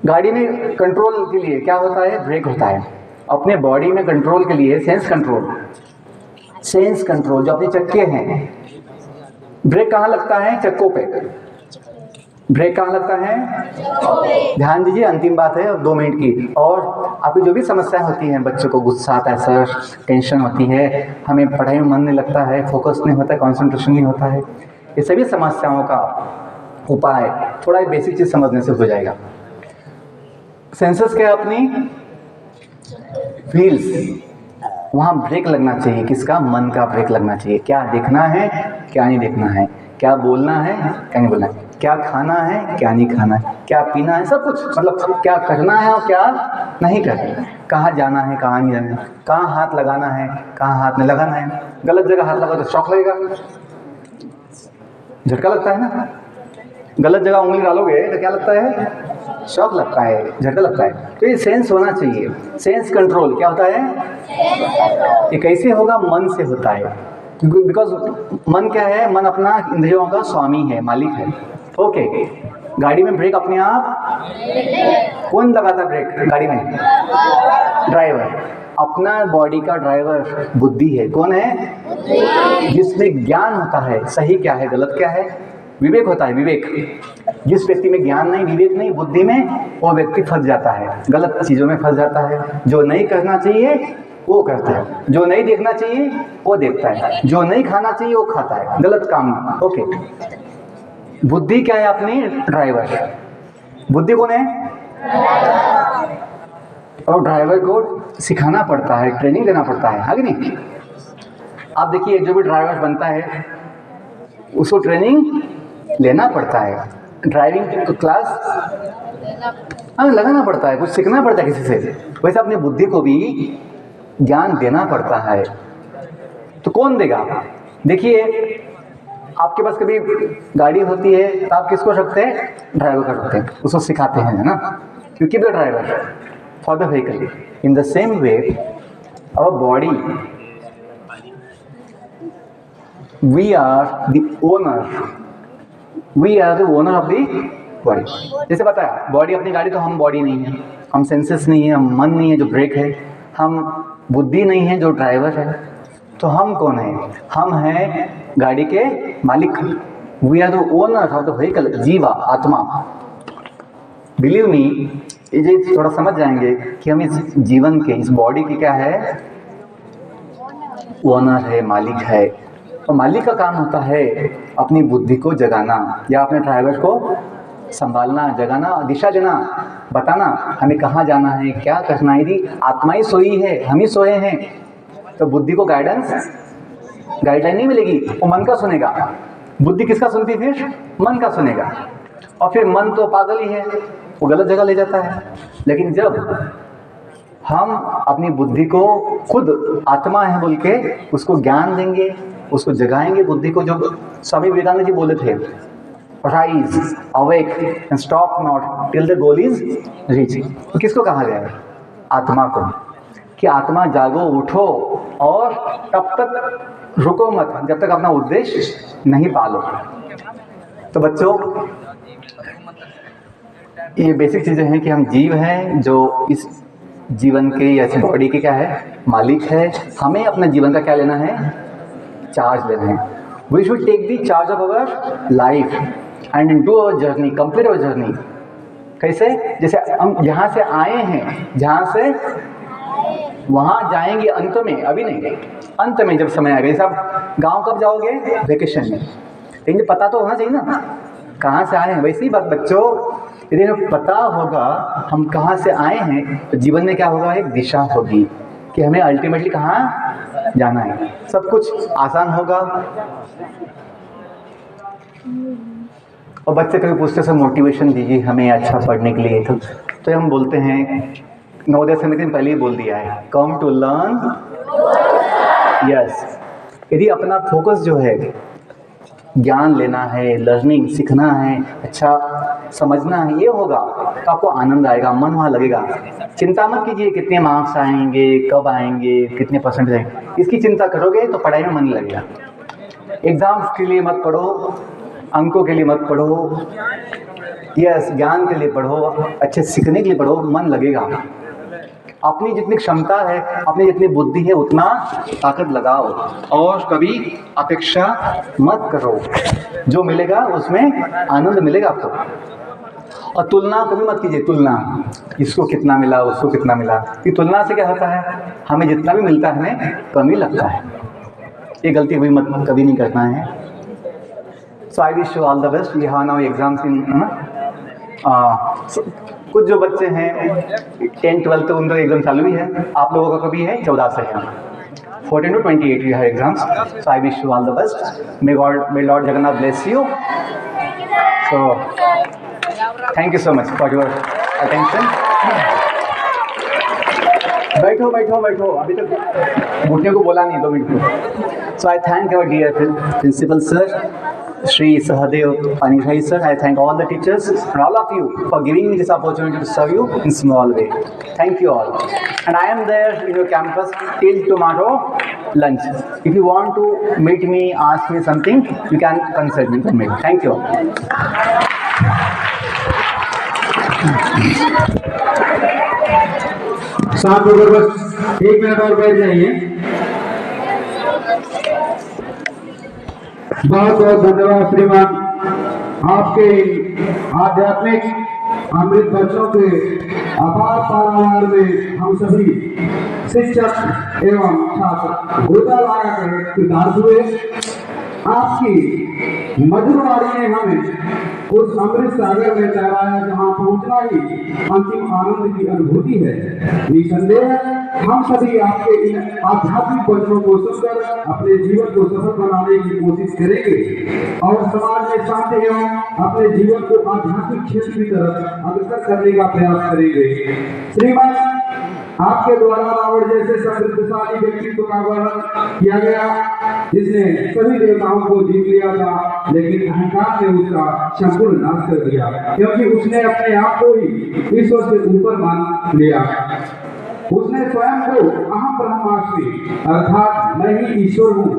गाड़ी में कंट्रोल के लिए क्या होता है? ब्रेक होता है। अपने बॉडी में कंट्रोल के लिए सेंस कंट्रोल, सेंस कंट्रोल जो अपने चक्के हैं। ब्रेक कहाँ लगता है? चक्कों पे। ब्रेक कहाँ लगता है? ध्यान दीजिए, अंतिम बात है, 2 मिनट की। और आपकी जो भी समस्याएं होती हैं, बच्चों को गुस्सा आता है सर, टेंशन होती है, हमें पढ़ाई में मन नहीं लगता है, फोकस नहीं होता है, कंसंट्रेशन नहीं होता है, ये सभी समस्याओं का उपाय थोड़ा बेसिक चीज़ समझने से हो जाएगा। सेंसेस क्या है? अपनी व्हील्स, वहाँ ब्रेक लगना चाहिए। किसका? मन का ब्रेक लगना चाहिए। क्या देखना है, क्या नहीं देखना है, क्या बोलना है, क्या नहीं बोलना है, क्या खाना है, क्या नहीं खाना है, क्या पीना है, सब कुछ, मतलब क्या करना है और क्या नहीं करना है, कहाँ जाना है, कहाँ नहीं जाना है, कहाँ हाथ लगाना है, कहाँ हाथ नहीं लगाना है। गलत जगह हाथ लगा तो शॉक लगेगा, झटका लगता है ना। गलत जगह उंगली डालोगे तो क्या लगता है? शॉक लगता है, झटका लगता है। तो ये सेंस होना चाहिए। सेंस कंट्रोल क्या होता है? ये कैसे होगा? मन से होता है। बिकॉज मन क्या है? मन अपना इंद्रियों का स्वामी है, मालिक है। ओके, गाड़ी में ब्रेक अपने आप कौन लगाता है? ब्रेक गाड़ी में ड्राइवर, अपना बॉडी का ड्राइवर बुद्धि है। कौन है? जिसमें ज्ञान होता है, सही क्या है, गलत क्या है, विवेक होता है। विवेक, जिस व्यक्ति में ज्ञान नहीं, विवेक नहीं, बुद्धि में, वो व्यक्ति फंस जाता है, गलत चीज़ों में फंस जाता है। जो नहीं करना चाहिए वो करता है, जो नहीं देखना चाहिए वो देखता है, जो नहीं खाना चाहिए वो खाता है, गलत काम। ओके, बुद्धि क्या है? अपनी ड्राइवर। बुद्धि कौन है? और ड्राइवर को सिखाना पड़ता है, ट्रेनिंग देना पड़ता है कि नहीं? आप देखिए, जो भी ड्राइवर बनता है उसको ट्रेनिंग लेना पड़ता है, ड्राइविंग क्लास लगाना पड़ता है, कुछ सीखना पड़ता है किसी से। वैसे अपनी बुद्धि को भी ज्ञान देना पड़ता है। तो कौन देगा? देखिए, आपके पास कभी गाड़ी होती है तो आप किसको रखते हैं? ड्राइवर का रखते हैं, उसको सिखाते हैं, है ना। You keep the driver for the vehicle. In the same way our body, we are the owner, we are the owner of the body. जैसे बताया, बॉडी अपनी गाड़ी, तो हम बॉडी नहीं है, हम सेंसेस नहीं है, हम मन नहीं है जो ब्रेक है, हम बुद्धि नहीं है जो ड्राइवर है। तो हम कौन है? हम हैं गाड़ी के मालिक। We are the owner of the vehicle, जीवा, आत्मा। बिलीव मी, ये थोड़ा समझ जाएंगे कि हम इस जीवन के, इस बॉडी की क्या है? ओनर है, मालिक है। और मालिक का काम होता है अपनी बुद्धि को जगाना, या अपने ड्राइवर को संभालना, जगाना, दिशा देना, बताना हमें कहाँ जाना है, क्या करना है। यदि आत्मा ही सोई है, हम ही सोए हैं, तो बुद्धि को गाइडलाइन नहीं मिलेगी, वो मन का सुनेगा। बुद्धि किसका सुनती? फिर मन का सुनेगा। और फिर मन तो पागल ही है, वो गलत जगह ले जाता है। लेकिन जब हम अपनी बुद्धि को खुद आत्मा है बोल के उसको ज्ञान देंगे, उसको जगाएंगे बुद्धि को, जो स्वामी विवेकानंद जी बोले थे, rise, awake and stop not till the goal is reach. तो किसको कहा गया है? आत्मा को, कि आत्मा जागो, उठो, और तब तक रुको मत जब तक अपना उद्देश्य नहीं पालो। तो बच्चों, ये बेसिक चीज़ें हैं कि हम जीव हैं जो इस जीवन के या इस बॉडी के क्या है, मालिक है। हमें अपने जीवन का क्या लेना है, चार्ज लेना है। We should take the charge of our life and do our journey, complete our journey. कैसे? जैसे हम यहाँ से आए हैं, जहाँ से वहाँ जाएंगे अंत में, अभी नहीं, अंत में जब समय आएगा। जैसे आप गाँव कब जाओगे, वेकेशन में, लेकिन पता तो होना चाहिए ना कहाँ से आए हैं। वैसे ही बात बच्चों, यदि हमें पता होगा हम कहाँ से आए हैं तो जीवन में क्या होगा, एक दिशा होगी कि हमें अल्टीमेटली कहाँ जाना है। सब कुछ आसान होगा। और बच्चे कभी पूछते से मोटिवेशन दीजिए हमें अच्छा पढ़ने के लिए, तो हम बोलते हैं, नवोदय समिति ने पहले ही बोल दिया है, कम टू लर्न। यस, यदि अपना फोकस जो है ज्ञान लेना है, लर्निंग सीखना है, अच्छा समझना है, ये होगा तो आपको आनंद आएगा, मन वहाँ लगेगा। चिंता मत कीजिए कितने मार्क्स आएंगे, कब आएंगे, कितने परसेंट आएंगे, इसकी चिंता करोगे तो पढ़ाई में मन लगेगा। एग्ज़ाम्स के लिए मत पढ़ो, अंकों के लिए मत पढ़ो, यस ज्ञान के लिए पढ़ो, अच्छे सीखने के लिए पढ़ो, मन लगेगा। अपनी जितनी क्षमता है, अपनी जितनी बुद्धि है, उतना ताकत लगाओ और कभी अपेक्षा मत करो। जो मिलेगा उसमें आनंद मिलेगा आपको। और तुलना कभी मत कीजिए, तुलना इसको कितना मिला, उसको कितना मिला। ये तुलना से क्या होता है, हमें जितना भी मिलता है हमें कमी लगता है। ये गलती भी मत कभी नहीं करना है। So I wish you all the best. We have now exams in कुछ जो बच्चे हैं 10, 12 तो उनका एग्जाम चालू ही है। आप लोगों का कभी है 14 से है, 14 to 28 we have exams. So I wish you all the best. May lord Jagannath bless you. So thank you so much for your attention. बैठो बैठो बैठो, अभी तक घुटने को बोला नहीं, 2 मिनट को। So I thank our dear principal sir, Shri Sahadev Anishai sir. I thank all the teachers and all of you for giving me this opportunity to serve you in small way. Thank you all. And I am there in your campus till tomorrow lunch. If you want to meet me, ask me something, you can consult me. Thank you all. साथ होकर बस 1 मिनट और बैठ जाइए। बहुत बहुत धन्यवाद श्रीमान, आपके आध्यात्मिक अमृत बच्चों के अपार पारावार में हम सभी शिक्षक एवं छात्र गोता लगा कर कृतार्थ हुए। आपकी मधुर वाणी ने हमें उस अमृत सागर में तैराया जहाँ पहुँचना ही अंतिम आनंद की अनुभूति है। निसंदेह हम सभी आपके इन आध्यात्मिक वचनों को सुनकर अपने जीवन को सफल बनाने की कोशिश करेंगे और समाज में शांति एवं अपने जीवन को आध्यात्मिक क्षेत्र की तरफ अग्रसर करने का प्रयास करेंगे। श्रीमान, आपके द्वारा रावण जैसे समृद्धशाली व्यक्तित्व का वर्णन किया गया, जिसने सभी देवताओं को जीत लिया था, लेकिन अहंकार ने उसका संपूर्ण नाश कर दिया, क्योंकि उसने अपने आप को ही ईश्वर से ऊपर मान लिया। उसने स्वयं को अहम ब्रह्मास्मि अर्थात मैं ही ईश्वर हूँ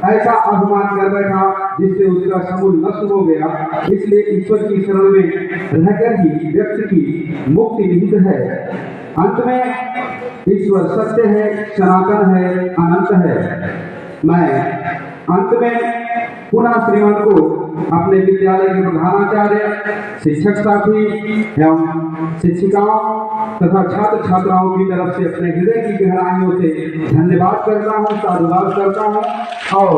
ऐसा अभिमान कर बैठा, जिससे उसका समूल नष्ट हो गया। इसलिए ईश्वर की शरण में रहकर ही व्यक्ति की मुक्ति निहित है। अंत में ईश्वर सत्य है, सनातन है, अनंत है। मैं अंत में पुनः श्रीमान को अपने विद्यालय के प्रधानाचार्य, शिक्षक साथी एवं शिक्षिकाओं तथा छात्र छात्राओं की तरफ से अपने हृदय की गहराइयों से धन्यवाद करता हूँ, साधुवाद करता हूँ और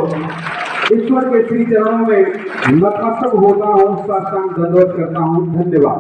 ईश्वर के श्री चरणों में नतमस्तक होता हूँ, साष्टांग दंडवत करता हूँ। धन्यवाद।